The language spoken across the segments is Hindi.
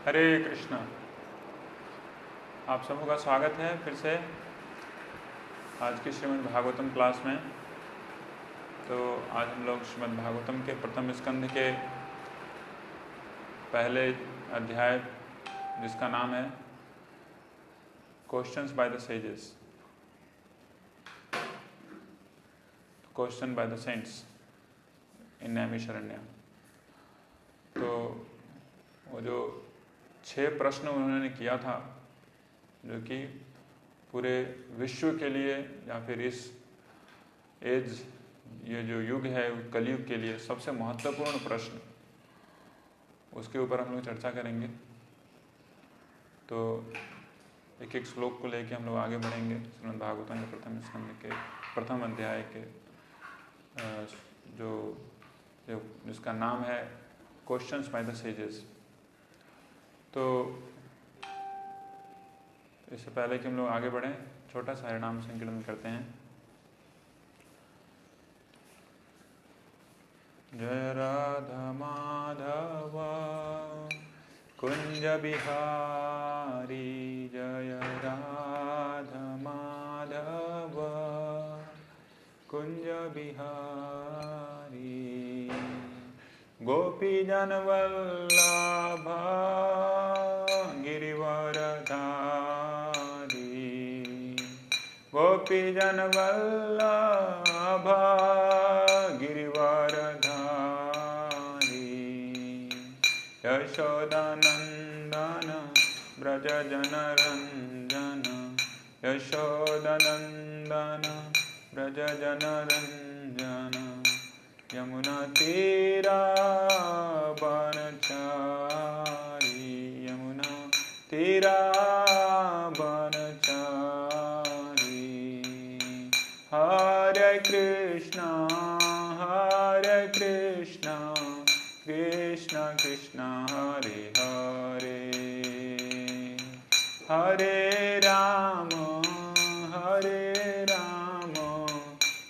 हरे कृष्णा। आप सबों का स्वागत है फिर से आज की श्रीमद् भागवतम क्लास में। तो आज हम लोग श्रीमद् भागवतम के प्रथम स्कंध के पहले अध्याय, जिसका नाम है questions by the sages, question by the saints in Naimisharanya. तो वो जो 6 प्रश्न उन्होंने किया था, जो कि पूरे विश्व के लिए या फिर इस एज, ये जो युग है कलयुग के लिए सबसे महत्वपूर्ण प्रश्न, उसके ऊपर हम लोग चर्चा करेंगे। तो एक एक श्लोक को लेके हम लोग आगे बढ़ेंगे। श्रीमद् भागवतम के प्रथम स्कंद के प्रथम अध्याय के जिसका नाम है क्वेश्चंस बाय द सेजेस। तो इससे पहले कि हम लोग आगे बढ़ें, छोटा सा हरिनाम संकीर्तन करते हैं। जय राधा माधव कुंज बिहारी, जय राधा माधव कुंज बिहारी, गोपी जन वल्लभ गिरिवरधारी, गोपी जन वल्लभ गिरिवरधारी, यशोदानंदन ब्रज जन रंजन, यशोदानंदन ब्रज जन रंजन, यमुना तीरा बनचारी, यमुना तीरा बनचारी। हरे कृष्णा कृष्ण कृष्ण हरे हरे, हरे राम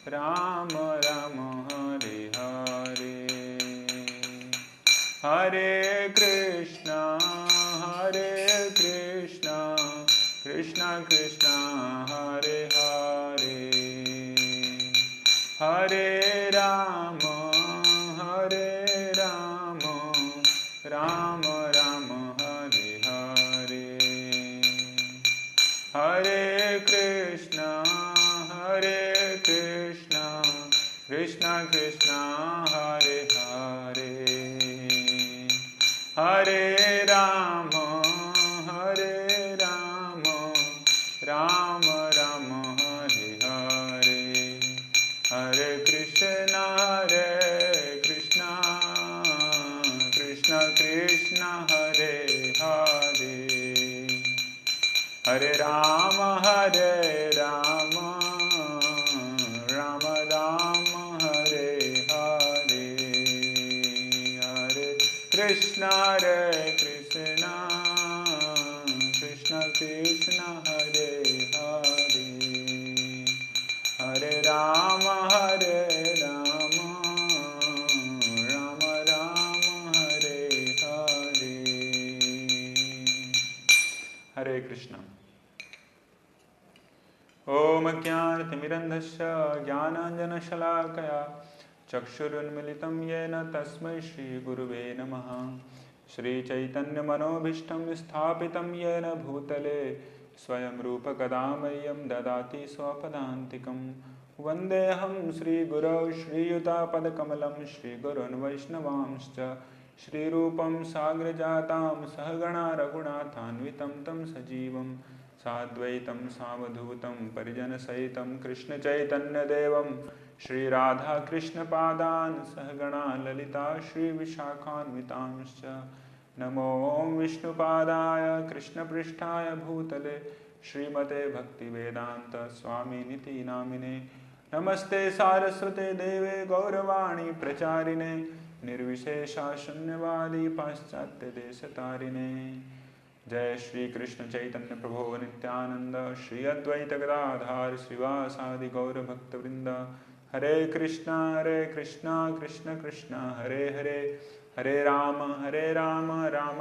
राम राम हरे हरे, हरे कृष्णा कृष्ण कृष्ण हरे हरे, हरे राम राम राम हरे हरे, हरे कृष्णा कृष्ण कृष्ण हरे हरे, हरे राम राम राम हरे हरे, हरे कृष्ण कृष्ण कृष्ण हरे हरे, हरे राम राम राम हरे हरे, हरे कृष्ण कृष्ण कृष्ण हरे हरे, हरे राम राम राम हरे हरे, हरे कृष्ण। ओम ज्ञानतिमिरन्धस्य ज्ञानाञ्जनशलाकया चक्षुरुन्मिलितं येन तस्मै श्रीगुरुवे नमः। श्रीचैतन्यमनोभीष्टं स्थापितं येन भूतले स्वयं रूपकदा मह्यं ददाति स्वपदान्तिकं। वन्देऽहं श्रीगुरौ श्रीयुतापदकमलं श्रीगुरून् वैष्णवांश्च श्रीरूपं साग्रजातां सहगणा रघुनाथान्वितं तं सजीवं साद्वैतं सावधूतं परिजनसहितं कृष्णचैतन्यदेवं श्रीराधाकृष्णपादान् सहगणा ललिता श्रीविशाखान्वितांश्च। नमो विष्णुपादाय कृष्णपृष्ठाय भूतले श्रीमते भक्तिवेदांत स्वामिनिति नामिने। नमस्ते सारस्वते देवे गौरवाणी प्रचारिणे, निर्विशेषा शून्यवादी पाश्चात्य देशतारिणे। जय श्री कृष्ण चैतन्य प्रभो नित्यानंद, श्री अद्वैत गदाधार श्रीवासादि गौर भक्तवृंद। हरे कृष्णा कृष्ण कृष्ण हरे हरे, हरे राम राम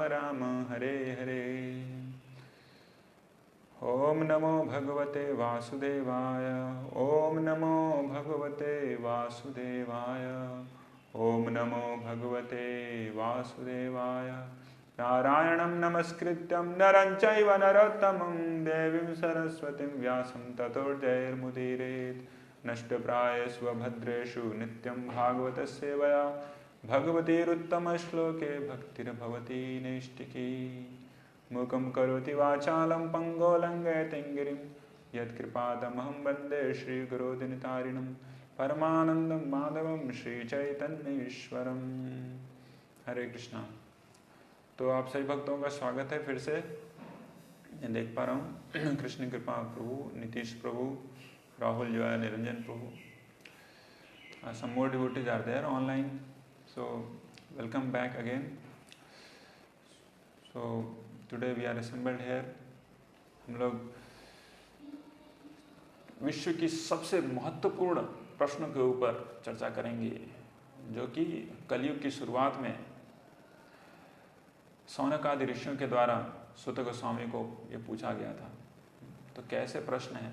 राम हरे हरे। ओम नमो भगवते वासुदेवाय। ओम नमो भगवते वासुदेवाय। ओम नमो भगवते वासुदेवाय। नारायणं नमस्कृत्यं नरं चैव नरोत्तमं देवीं सरस्वतीं व्यासं ततो जयमुदीरयेत्। नष्टप्रायेषु भद्रेषु नित्यं भागवतस्य सेवया भगवतीरुत्तमश्लोके भक्तिर्भवती नैष्टिकी। मूकं करोति वाचालं पंगोलं गिरिं यत्कृपातमहं वन्दे श्रीगुरोदिनतारिणं परमानन्दं माधवं श्रीचैतन्येश्वरम्। हरे कृष्णा। तो आप सभी भक्तों का स्वागत है फिर से। मैं देख पा रहा हूँ कृष्ण कृपा प्रभु, नीतीश प्रभु, राहुल जो है, निरंजन प्रभु, some more devotees are there online, so welcome back again. So today we are assembled here. हम लोग विश्व की सबसे महत्वपूर्ण प्रश्नों के ऊपर चर्चा करेंगे, जो कि कलयुग की शुरुआत में सौनक आदि ऋषियों के द्वारा सूत गोस्वामी को ये पूछा गया था। तो कैसे प्रश्न है?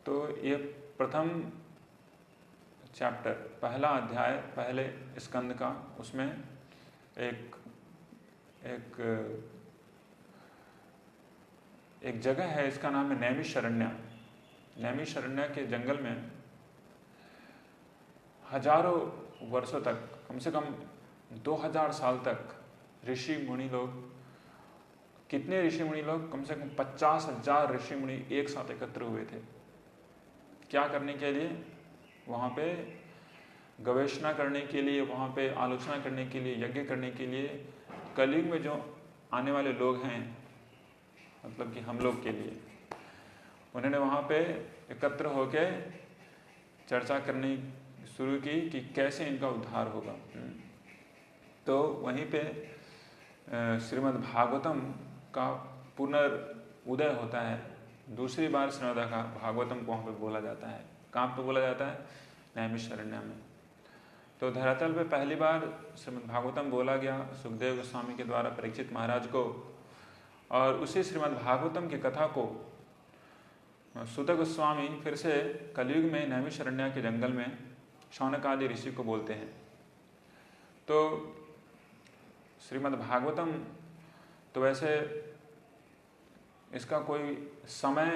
तो ये प्रथम चैप्टर, पहला अध्याय, पहले स्कंद का, उसमें एक जगह है, इसका नाम है नैमिषारण्य। नैमिषारण्य के जंगल में हजारों वर्षों तक, कम से कम 2000 साल तक ऋषि मुनि लोग, कितने ऋषि मुनि लोग, कम से कम 50,000 ऋषि मुनि एक साथ एकत्र हुए थे। क्या करने के लिए? वहाँ पे गवेषणा करने के लिए, वहाँ पे आलोचना करने के लिए, यज्ञ करने के लिए, कलयुग में जो आने वाले लोग हैं, मतलब कि हम लोग के लिए, उन्होंने वहाँ पे एकत्र होके चर्चा करनी शुरू की कि कैसे इनका उद्धार होगा। तो वहीं पे श्रीमद् भागवतम का पुनर्उदय होता है। दूसरी बार श्रीमद् भागवतम को वहाँ पे बोला जाता है। कहाँ पे बोला जाता है? नैमिषारण्य में। तो धरातल पे पहली बार श्रीमद् भागवतम बोला गया सुखदेव गोस्वामी के द्वारा परीक्षित महाराज को, और उसी श्रीमद् भागवतम की कथा को सूत गोस्वामी फिर से कलयुग में नैमिषारण्य के जंगल में शौनक आदि ऋषि को बोलते हैं। तो श्रीमद् भागवतम तो वैसे इसका कोई समय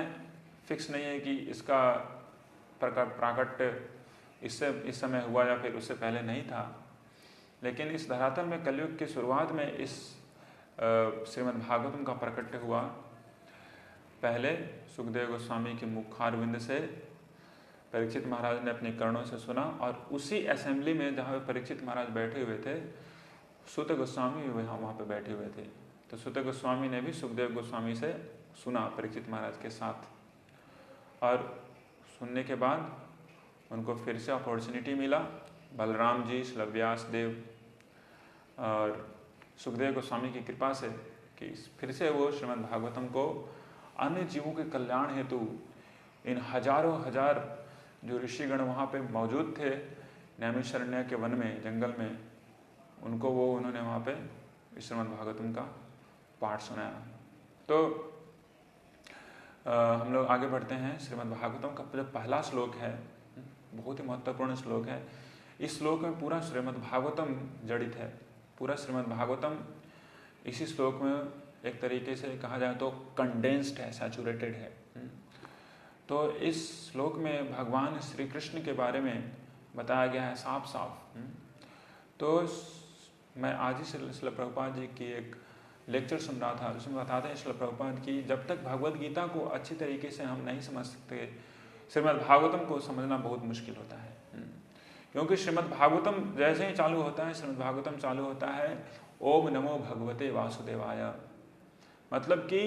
फिक्स नहीं है कि इसका प्राकट्य इस समय हुआ या फिर उससे पहले नहीं था, लेकिन इस धरातल में कलयुग की शुरुआत में इस श्रीमद् भागवतम का प्राकट्य हुआ। पहले सुखदेव गोस्वामी के मुखारविंद से परीक्षित महाराज ने अपने कर्णों से सुना, और उसी असेंबली में जहाँ पे परीक्षित महाराज बैठे हुए थे, सूत गोस्वामी भी वहाँ पे बैठे हुए थे। तो सूत गोस्वामी ने भी सुखदेव गोस्वामी से सुना परीक्षित महाराज के साथ, और सुनने के बाद उनको फिर से अपॉर्चुनिटी मिला। बलराम जी, श्री व्यास देव और सुखदेव गोस्वामी की कृपा से कि फिर से वो श्रीमद् भागवतम को अन्य जीवों के कल्याण हेतु इन हजारों हजार जो ऋषिगण वहाँ पे मौजूद थे नैमिषारण्य के वन में, जंगल में, उनको उन्होंने वहाँ पे श्रीमद् भागवतम का पाठ सुनाया। तो हम लोग आगे बढ़ते हैं। श्रीमद् भागवतम का जो पहला श्लोक है, बहुत ही महत्वपूर्ण श्लोक है। इस श्लोक में पूरा श्रीमद् भागवतम जड़ित है। पूरा श्रीमद् भागवतम इसी श्लोक में एक तरीके से कहा जाए तो कंडेंस्ड है, सैचुरेटेड है। तो इस श्लोक में भगवान श्री कृष्ण के बारे में बताया गया है साफ साफ। तो मैं आज ही श्रील प्रभुपाद जी की एक लेक्चर सुन रहा था, उसमें बताते हैं श्रील प्रभुपाद की जब तक भगवद गीता को अच्छी तरीके से हम नहीं समझ सकते, श्रीमद् भागवतम को समझना बहुत मुश्किल होता है। क्योंकि श्रीमद् भागवतम जैसे ही चालू होता है, श्रीमद् भागवतम चालू होता है ओम नमो भगवते वासुदेवाय। मतलब कि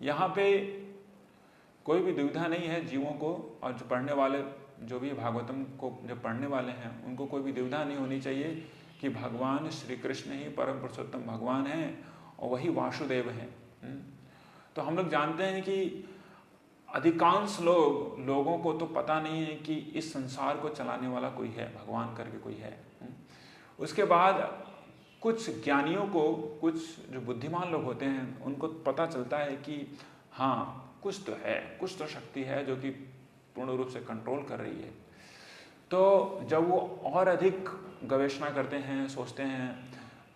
यहाँ पे कोई भी दुविधा नहीं है जीवों को, और जो पढ़ने वाले, जो भी भागवतम को जो पढ़ने वाले हैं, उनको कोई भी दुविधा नहीं होनी चाहिए कि भगवान श्री कृष्ण ही परम पुरुषोत्तम भगवान हैं और वही वासुदेव हैं। तो हम लोग जानते हैं कि अधिकांश लोगों को तो पता नहीं है कि इस संसार को चलाने वाला कोई है, भगवान करके कोई है। उसके बाद कुछ ज्ञानियों को, कुछ जो बुद्धिमान लोग होते हैं, उनको पता चलता है कि हाँ कुछ तो है, कुछ तो शक्ति है जो कि पूर्ण रूप से कंट्रोल कर रही है। तो जब वो और अधिक गवेषणा करते हैं, सोचते हैं,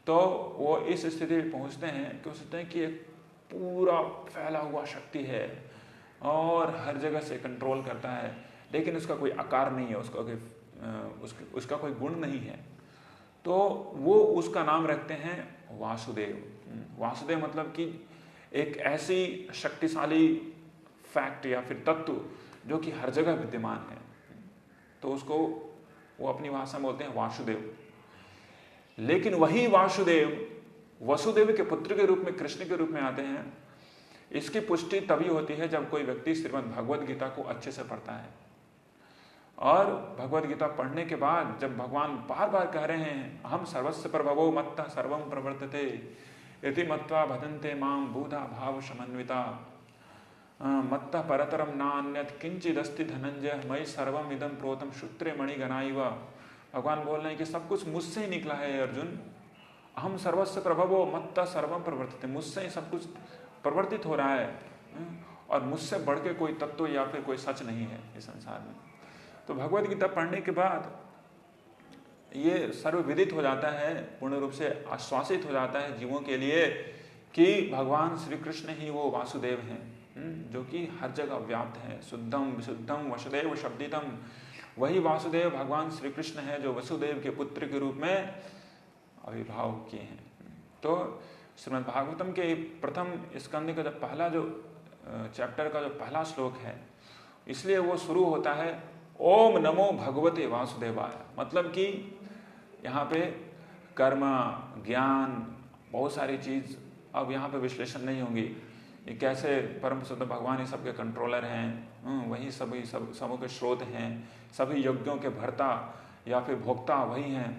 तो वो इस स्थिति में पहुंचते हैं कि वो सोचते हैं कि एक पूरा फैला हुआ शक्ति है और हर जगह से कंट्रोल करता है, लेकिन उसका कोई आकार नहीं है, उसका कोई गुण नहीं है। तो वो उसका नाम रखते हैं वासुदेव। वासुदेव मतलब कि एक ऐसी शक्तिशाली फैक्ट या फिर तत्व जो कि हर जगह विद्यमान है, तो उसको वो अपनी भाषा में बोलते हैं वासुदेव। लेकिन वही वासुदेव वसुदेव के पुत्र के रूप में, कृष्ण के रूप में आते हैं। इसकी पुष्टि तभी होती है जब कोई व्यक्ति श्रीमद् भगवद गीता को अच्छे से पढ़ता है। और भगवद गीता पढ़ने के बाद जब भगवान बार बार कह रहे हैं हम सर्वस्य प्रभवो मत्तः सर्वं प्रवर्तते इति मत्वा भजन्ते मां बुधा भाव समन्विता मत्तः परतरम नान्यत् किंचिदस्ति धनंजय मयि सर्वम इदं प्रोतम सूत्रे मणिगणाइव। भगवान बोल रहे हैं कि सब कुछ मुझसे ही निकला है अर्जुन। हम सर्वस्य प्रभवो मत्तः सर्वम प्रवर्तते, मुझसे ही सब कुछ प्रवर्तित हो रहा है और मुझसे बढ़ के कोई तत्व या फिर कोई सच नहीं है इस संसार में। तो भगवद गीता पढ़ने के बाद ये सर्वविदित हो जाता है, पूर्ण रूप से आश्वासित हो जाता है जीवों के लिए कि भगवान श्री कृष्ण ही वो वासुदेव हैं जो कि हर जगह व्याप्त है। शुद्धम विशुद्धम वसुदेव शब्दितम, वही वासुदेव भगवान श्री कृष्ण है जो वसुदेव के पुत्र के रूप में आविर्भाव किए हैं। तो श्रीमद् भागवतम के प्रथम स्कंद का जो पहला जो चैप्टर का जो पहला श्लोक है, इसलिए वो शुरू होता है ओम नमो भगवते वासुदेवाय। मतलब कि यहाँ पे कर्म, ज्ञान, बहुत सारी चीज अब यहाँ पे विश्लेषण नहीं होंगी। ये कैसे परम शुद्ध भगवान ही सबके कंट्रोलर हैं, वही सबों के स्रोत हैं, सभी यज्ञों के भर्ता या फिर भोक्ता वही हैं।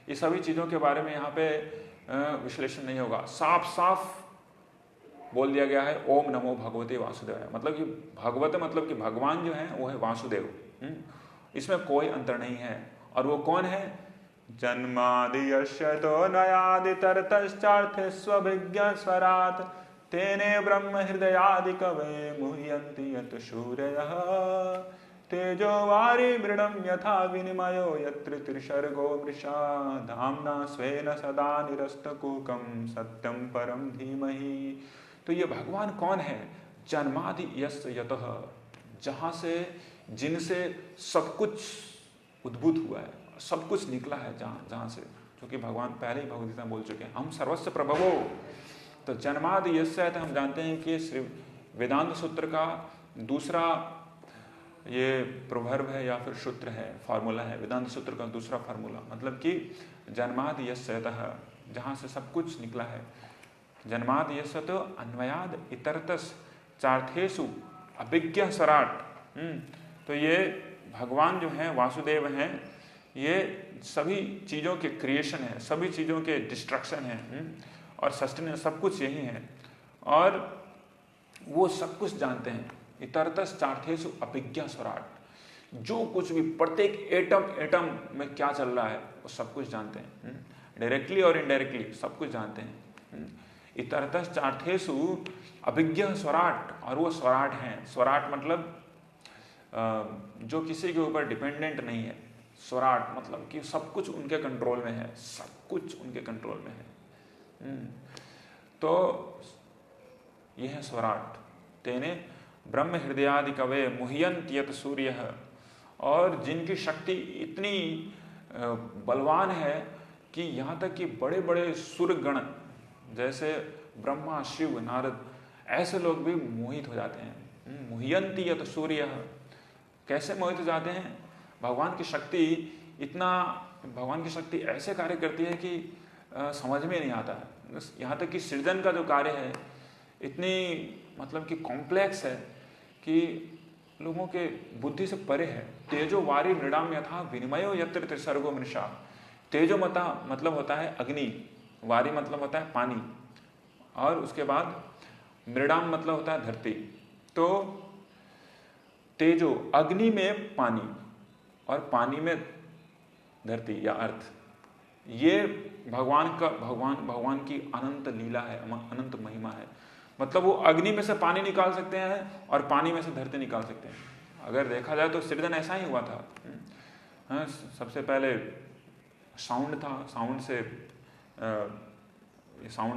ये सभी चीज़ों के बारे में यहाँ पे विश्लेषण नहीं होगा। साफ साफ बोल दिया गया है ओम नमो भगवते वासुदेवाय। मतलब कि भगवत मतलब कि भगवान जो है वो है वासुदेव, इसमें कोई अंतर नहीं है। और वो कौन है? जन्मादि यस्य तो नयादि तरतश्चार्थे स्वभिज्ञ स्वरात् तेने ब्रह्म हृदयादि कवे मुह्यन्ति यत् सूरयः तेजो वारि मृणं यथा विनिमयो यत्र त्रिसर्गो मृषा धाम्ना स्वेन सदा निरस्तकुकं सत्यं परं धीमहि। तो ये भगवान कौन है? जन्मादि यस्य यतः, जहाँ से, जिनसे सब कुछ उद्भूत हुआ है, सब कुछ निकला है जहाँ से, क्योंकि भगवान पहले ही भगवद गीता में बोल चुके हैं हम सर्वस्य प्रभवो। तो जन्मादि यस्य है, तो हम जानते हैं कि श्री वेदांत सूत्र का दूसरा ये प्रोवर्ब है या फिर सूत्र है, फार्मूला है, वेदांत सूत्र का दूसरा फार्मूला। मतलब कि जन्मादि यस्यतः, जहाँ से सब कुछ निकला है। जन्मादि यस्य तो अन्वयाद इतरतस चार्थेषु अभिज्ञ स्वराट। तो ये भगवान जो हैं वासुदेव हैं, ये सभी चीज़ों के क्रिएशन है, सभी चीज़ों के डिस्ट्रक्शन है और सस्टेनेंस, सब कुछ यही है। और वो सब कुछ जानते हैं। इतरतस चार्थेषु अभिज्ञ स्वराट, जो कुछ भी प्रत्येक एटम में क्या चल रहा है वो सब कुछ जानते हैं, डायरेक्टली और इनडायरेक्टली सब कुछ जानते हैं। इतरतस चार्थेषु अभिज्ञ स्वराट, और वो स्वराट हैं। स्वराट मतलब जो किसी के ऊपर डिपेंडेंट नहीं है। स्वराट मतलब कि सब कुछ उनके कंट्रोल में है, सब कुछ उनके कंट्रोल में है। तो यह है स्वराट। तेने ब्रह्म हृदयादि कवे मुह्यन्ति यत् सूर्यः, और जिनकी शक्ति इतनी बलवान है कि यहाँ तक कि बड़े बड़े सूर्यगण जैसे ब्रह्मा, शिव, नारद, ऐसे लोग भी मोहित हो जाते हैं। मुह्यन्ति यत् सूर्यः, कैसे मोहित हो जाते हैं? भगवान की शक्ति ऐसे कार्य करती है कि समझ में नहीं आता है। यहाँ तक कि सृजन का जो कार्य है इतनी मतलब कि कॉम्प्लेक्स है कि लोगों के बुद्धि से परे है। तेजो वारी मृणाम यथा विनिमयो यत्र त्रिसर्गो मृषा। तेजो मता मतलब होता है अग्नि, वारी मतलब होता है पानी, और उसके बाद मृणाम मतलब होता है धरती। तो तेजो अग्नि में पानी और पानी में धरती या अर्थ, ये भगवान की अनंत लीला है, अनंत महिमा है। मतलब वो अग्नि में से पानी निकाल सकते हैं और पानी में से धरती निकाल सकते हैं। अगर देखा जाए तो सृजन ऐसा ही हुआ था। हाँ, सबसे पहले साउंड था, साउंड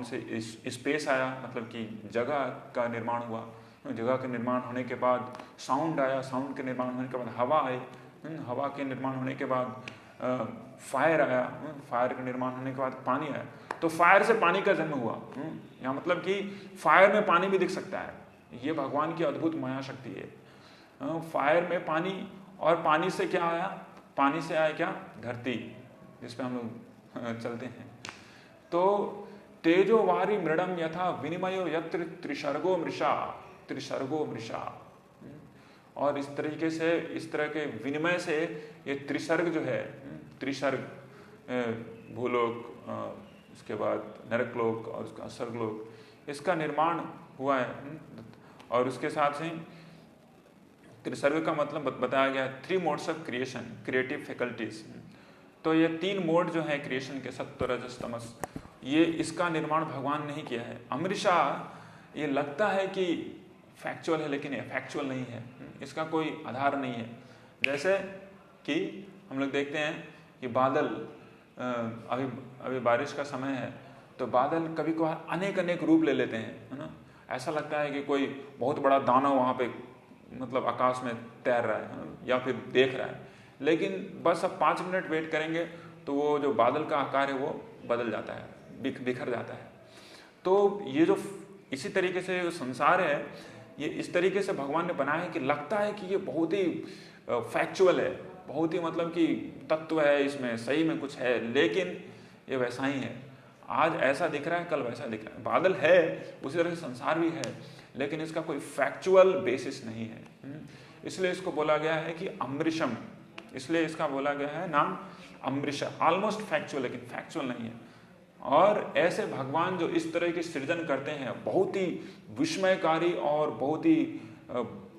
से स्पेस आया, मतलब कि जगह का निर्माण हुआ। जगह के निर्माण होने के बाद साउंड आया, साउंड के निर्माण होने के बाद हवा आई, हवा के निर्माण होने के बाद फायर आया, फायर का निर्माण होने के बाद पानी आया। तो फायर से पानी का जन्म हुआ। यहाँ मतलब कि फायर में पानी भी दिख सकता है। ये भगवान की अद्भुत माया शक्ति है। फायर में पानी, और पानी से क्या आया? पानी से आया क्या? धरती, जिस पे हम लोग चलते हैं। तो तेजो वारी मृडम यथा विनिमयो यत्र त्रिसर्गो मृषा। और इस तरीके से, इस तरह के विनिमय से ये त्रिसर्ग जो है, त्रिसर्ग, भूलोक, उसके बाद नरकलोक और उसका स्वर्गलोक, इसका निर्माण हुआ है। और उसके साथ ही त्रिसर्ग का मतलब बताया गया है 3 modes of creation, creative faculties. तो ये 3 मोड जो है क्रिएशन के, सत्व रजस तमस, ये इसका निर्माण भगवान ने ही किया है। अमृषा, ये लगता है कि फैक्चुअल है, लेकिन ये फैक्चुअल नहीं है, इसका कोई आधार नहीं है। जैसे कि हम लोग देखते हैं कि बादल, अभी बारिश का समय है, तो बादल कभी कभार अनेक रूप ले लेते हैं, है ना। ऐसा लगता है कि कोई बहुत बड़ा दानव वहाँ पे मतलब आकाश में तैर रहा है या फिर देख रहा है, लेकिन बस अब 5 मिनट वेट करेंगे तो वो जो बादल का आकार है वो बदल जाता है, बिखर जाता है। तो ये जो इसी तरीके से जो संसार है, ये इस तरीके से भगवान ने बनाया है कि लगता है कि ये बहुत ही फैक्चुअल है, बहुत ही मतलब कि तत्व है इसमें, सही में कुछ है, लेकिन ये वैसा ही है। आज ऐसा दिख रहा है, कल वैसा दिख रहा है। बादल है, उसी तरह से संसार भी है, लेकिन इसका कोई फैक्चुअल बेसिस नहीं है। इसलिए इसको बोला गया है कि अमृषम, इसलिए इसका बोला गया है नाम अमृषा, ऑलमोस्ट फैक्चुअल लेकिन फैक्चुअल नहीं है। और ऐसे भगवान जो इस तरह की सृजन करते हैं, बहुत ही विस्मयकारी और बहुत ही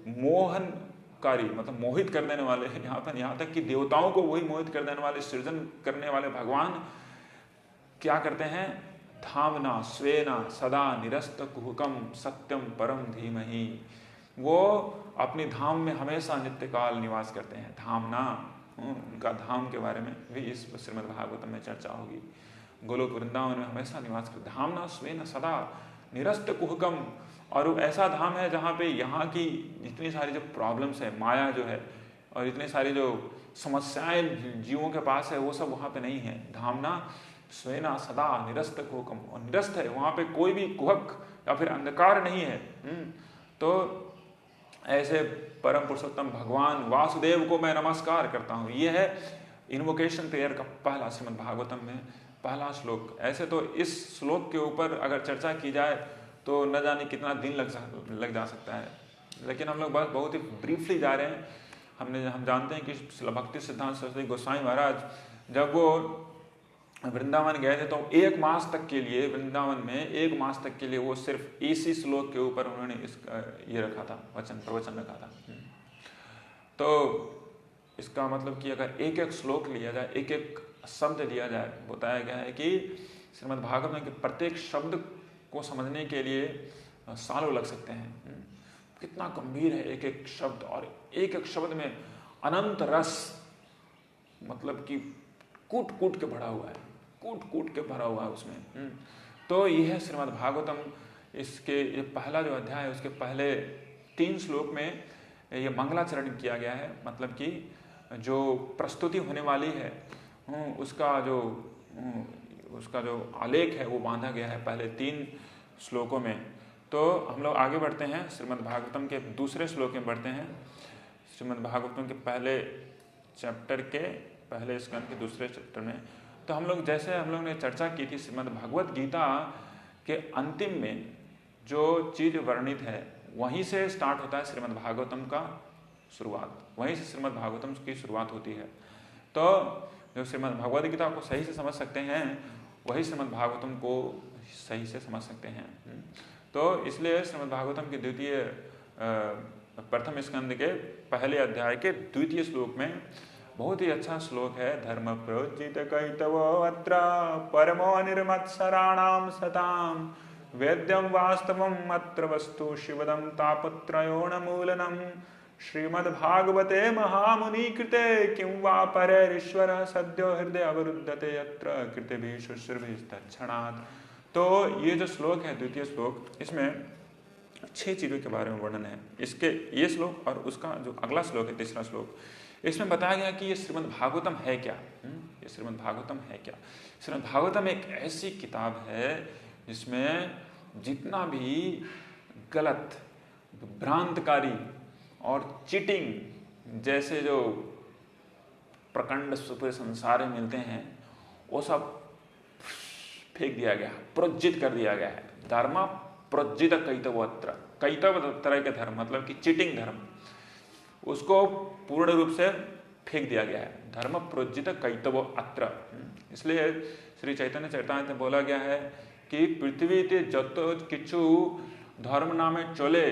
मोहनकारी, मतलब मोहित कर देने वाले, यहाँ तक कि देवताओं को वही मोहित कर देने वाले सृजन करने वाले भगवान क्या करते हैं? धामना स्वेना सदा निरस्त कुहकम सत्यम परम धीमहि। वो अपनी धाम में हमेशा नित्य काल निवास करते हैं। धामना, उनका धाम के बारे में भी इस श्रीमद् भागवतम में चर्चा होगी। गोलोक वृंदावन में हमेशा निवास करते। धामना स्वेन सदा निरस्त कुहकम, और वो ऐसा धाम है जहाँ पे यहाँ की जितनी सारी जो प्रॉब्लम्स है, माया जो है, और इतनी सारी जो समस्याएं जीवों के पास है, वो सब वहाँ पे नहीं है। धामना स्वेना सदा निरस्त कुहकम, और निरस्त है, वहाँ पे कोई भी कुहक या फिर अंधकार नहीं है। तो ऐसे परम पुरुषोत्तम भगवान वासुदेव को मैं नमस्कार करता हूँ। ये है इन्वोकेशन प्रेयर का पहला श्रीमद् भागवतम में पहला श्लोक। ऐसे तो इस श्लोक के ऊपर अगर चर्चा की जाए तो न जाने कितना दिन लग जा सकता है, लेकिन हम लोग बस बहुत ही ब्रीफली जा रहे हैं। हम जानते हैं कि भक्ति सिद्धांत सरस्वती गोस्वामी महाराज जब वो वृंदावन गए थे तो 1 मास तक के लिए, वृंदावन में 1 मास तक के लिए वो सिर्फ इसी श्लोक के ऊपर उन्होंने ये रखा था, प्रवचन रखा था। तो इसका मतलब कि अगर एक श्लोक लिया जाए, एक शब्द लिया जाए, बताया गया है कि श्रीमद् भागवत के प्रत्येक शब्द को समझने के लिए सालों लग सकते हैं। कितना गंभीर है एक शब्द, और एक शब्द में अनंत रस, मतलब कि कूट के भरा हुआ है, कूट के भरा हुआ है उसमें। तो यह है श्रीमद् भागवतम। इसके ये पहला जो अध्याय है, उसके पहले 3 श्लोक में ये मंगलाचरण किया गया है, मतलब कि जो प्रस्तुति होने वाली है उसका जो आलेख है वो बांधा गया है पहले 3 श्लोकों में। तो हम लोग आगे बढ़ते हैं, श्रीमद् भागवतम के दूसरे श्लोक में बढ़ते हैं। श्रीमद् भागवतम के पहले चैप्टर के पहले स्कंद के दूसरे चैप्टर में तो हम लोग ने चर्चा की थी, श्रीमद् भगवत गीता के अंतिम में जो चीज वर्णित है वहीं से स्टार्ट होता है श्रीमद् भागवतम का शुरुआत, वहीं से श्रीमद् भागवतम की शुरुआत होती है। तो जो श्रीमद् भगवत गीता को सही से समझ सकते हैं वही श्रीमद् भागवतम को सही से समझ सकते हैं। तो इसलिए श्रीमद् भागवतम के प्रथम स्कंद के पहले अध्याय के 2वें श्लोक में बहुत ही अच्छा श्लोक है। धर्म प्रोज्जित कैतवो अत्र परमो निर्मत्सराणाम सताम वेद्यम वास्तवम अत्र वस्तु शिवदम तापत्रयोणमूलनम श्रीमद्भागवते महामुनि कृते किं वा परेरीश्वर सद्यो हृदय अवरुद्धते अत्र कृतिभिः शुश्रूषिस्तत्क्षणात्। तो ये जो श्लोक है, द्वितीय श्लोक, इसमें 6 चीज़ों के बारे में वर्णन है। इसके ये श्लोक और उसका जो अगला श्लोक है, तीसरा श्लोक, इसमें बताया गया कि ये श्रीमद् भागवतम है क्या। ये श्रीमद् भागवतम है क्या? श्रीमद् भागवतम एक ऐसी किताब है जिसमें जितना भी गलत, भ्रांतकारी और चीटिंग जैसे जो प्रकंड पूरे संसार में मिलते हैं, वो सब फेंक दिया गया, प्रोज्जित कर दिया गया है। धर्म प्रोज्जित कैतवोऽत्र, कैतव तरह के धर्म मतलब कि चीटिंग धर्म, उसको पूर्ण रूप से फेंक दिया गया है। धर्म प्रोज्जित कैतवोऽत्र, इसलिए श्री चैतन्य चरितामृत में बोला गया है कि पृथ्वी ते जतो किछु धर्म नामे चले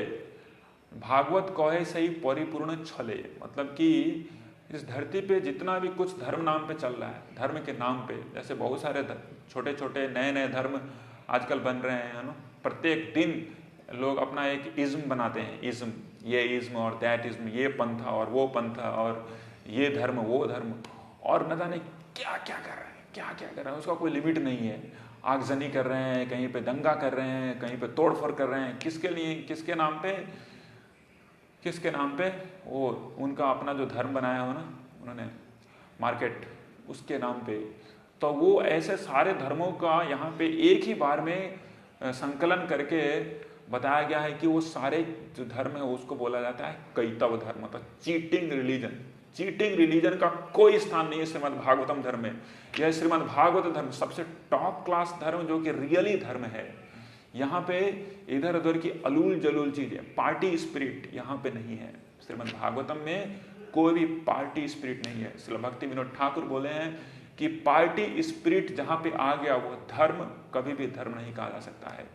भागवत कहे सही परिपूर्ण छले। मतलब कि इस धरती पे जितना भी कुछ धर्म नाम पे चल रहा है, धर्म के नाम पे, जैसे बहुत सारे छोटे छोटे नए नए धर्म आजकल बन रहे हैं, है ना। प्रत्येक दिन लोग अपना एक इज्म बनाते हैं, इज्म, ये इज्म और दैट इज्म, ये पंथा और वो पंथा और ये धर्म वो धर्म, और न जाने क्या क्या कर रहे हैं, क्या क्या कर रहे हैं, उसका कोई लिमिट नहीं है। आगजनी कर रहे हैं, कहीं पे दंगा कर रहे हैं, कहीं पे तोड़फोड़ कर रहे हैं, किसके लिए, किसके नाम पे, किसके नाम पे? वो उनका अपना जो धर्म बनाया हो ना उन्होंने, मार्केट, उसके नाम पे। तो वो ऐसे सारे धर्मों का यहाँ पे एक ही बार में संकलन करके बताया गया है कि वो सारे जो धर्म है उसको बोला जाता है कैतव धर्म, मतलब चीटिंग रिलीजन। चीटिंग रिलीजन का कोई स्थान नहीं है श्रीमद् भागवतम धर्म में। यह श्रीमद् भागवत धर्म सबसे टॉप क्लास धर्म जो कि रियली धर्म है। यहाँ पे इधर उधर की अलूल जलूल चीजें, पार्टी स्पिरिट यहाँ पे नहीं है। श्रीमद् भागवतम में कोई भी पार्टी स्पिरिट नहीं है। श्री भक्ति विनोद ठाकुर बोले हैं कि पार्टी स्पिरिट जहाँ पे आ गया वो धर्म कभी भी धर्म नहीं कहा जा सकता है।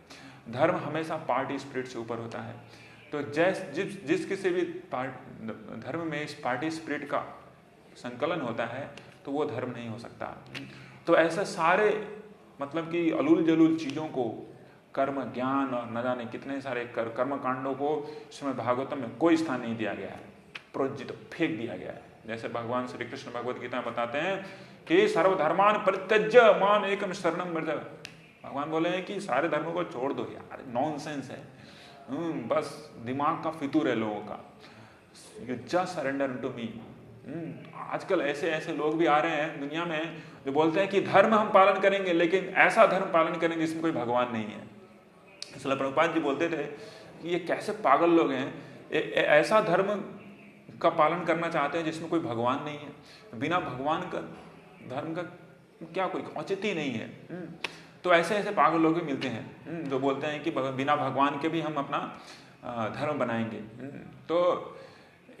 धर्म हमेशा पार्टी स्पिरिट से ऊपर होता है। तो जिस किसी भी धर्म में इस पार्टी स्पिरिट का संकलन होता है तो वो धर्म नहीं हो सकता। तो ऐसे सारे मतलब कि अलूल जलूल चीज़ों को, कर्म ज्ञान और न जाने कितने सारे कर्म कांडों को श्रीमद् भागवतम में कोई स्थान नहीं दिया गया है, प्रोज्जित फेंक दिया गया है। जैसे भगवान श्री कृष्ण भगवद गीता में बताते हैं कि सर्वधर्मान परित्यज्य माम एकम शरणम व्रज। भगवान बोले हैं कि सारे धर्मों को छोड़ दो यार, नॉनसेंस है, बस दिमाग का फितूर है लोगों का। You just surrender to me. आजकल ऐसे ऐसे लोग भी आ रहे हैं दुनिया में जो बोलते हैं कि धर्म हम पालन करेंगे, लेकिन ऐसा धर्म पालन करेंगे जिसमें कोई भगवान नहीं है। इसलिए प्रभुपाद जी बोलते थे कि ये कैसे पागल लोग हैं, ऐसा धर्म का पालन करना चाहते हैं जिसमें कोई भगवान नहीं है। बिना भगवान का धर्म का क्या कोई औचित्य नहीं है। तो ऐसे ऐसे पागल लोग भी मिलते हैं जो बोलते हैं कि बिना भगवान के भी हम अपना धर्म बनाएंगे। तो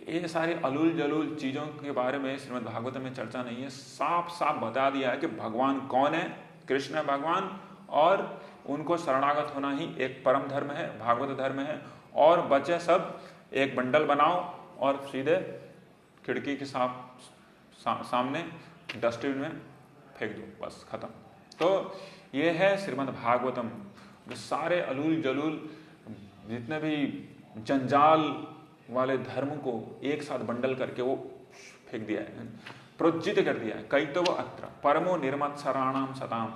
ये सारी अलूल जलूल चीज़ों के बारे में श्रीमद् भागवत में चर्चा नहीं है। साफ साफ बता दिया है कि भगवान कौन है, कृष्ण है भगवान, और उनको शरणागत होना ही एक परम धर्म है, भागवत धर्म है। और बचे सब एक बंडल बनाओ और सीधे खिड़की के सामने डस्टबिन में फेंक दो, बस खत्म। तो ये है श्रीमद् भागवतम। जो सारे अलूल जलूल जितने भी जंजाल वाले धर्म को एक साथ बंडल करके वो फेंक दिया है, प्रोज्जित कर दिया है। कैतव अत्र परमो निर्मत्सराणाम सताम।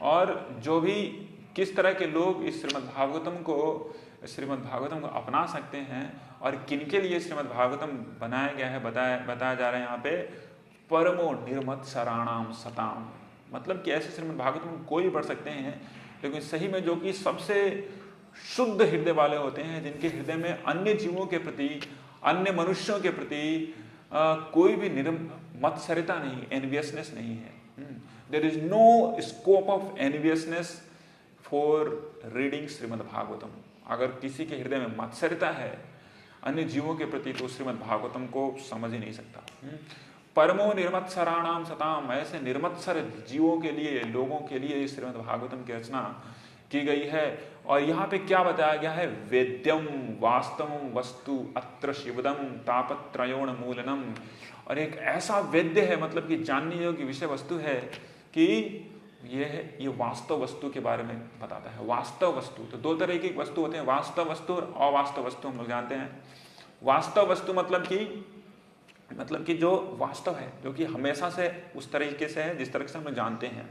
और जो भी किस तरह के लोग इस श्रीमद् भागवतम को अपना सकते हैं और किनके लिए श्रीमद् भागवतम बनाया गया है, बताया जा रहा है यहाँ पे, परमो निर्मत्सराणाम सताम। मतलब कि ऐसे श्रीमद् भागवतम कोई भी पढ़ सकते हैं, लेकिन सही में जो कि सबसे शुद्ध हृदय वाले होते हैं, जिनके हृदय में अन्य जीवों के प्रति, अन्य मनुष्यों के प्रति कोई भी मत्सरता नहीं, एनवियसनेस नहीं है। There is no scope of enviousness for reading Shrimad Bhagavatam. अगर किसी के हृदय में मत्सरता है अन्य जीवों के प्रति तो श्रीमद् भागवतम को समझ ही नहीं सकता। परमो निर्मत्सराणाम सताम। ऐसे निर्मत्सर जीवों के लिए, लोगों के लिए श्रीमद् भागवतम की रचना की गई है। और यहाँ पे क्या बताया गया है, वेद्यम वास्तवम वस्तु अत्र शिवदम तापत्रयोण मूलनम। और एक ऐसा वेद्य है, मतलब कि जानने योग्य विषय वस्तु है कि ये वास्तव वस्तु के बारे में बताता है। वास्तव वस्तु, तो दो तरह की वस्तु होते हैं, वास्तव वस्तु और अवास्तव वस्तु हम लोग जानते हैं। वास्तव वस्तु मतलब कि जो वास्तव है, जो कि हमेशा से उस तरीके से है जिस तरह से हम लोग जानते हैं।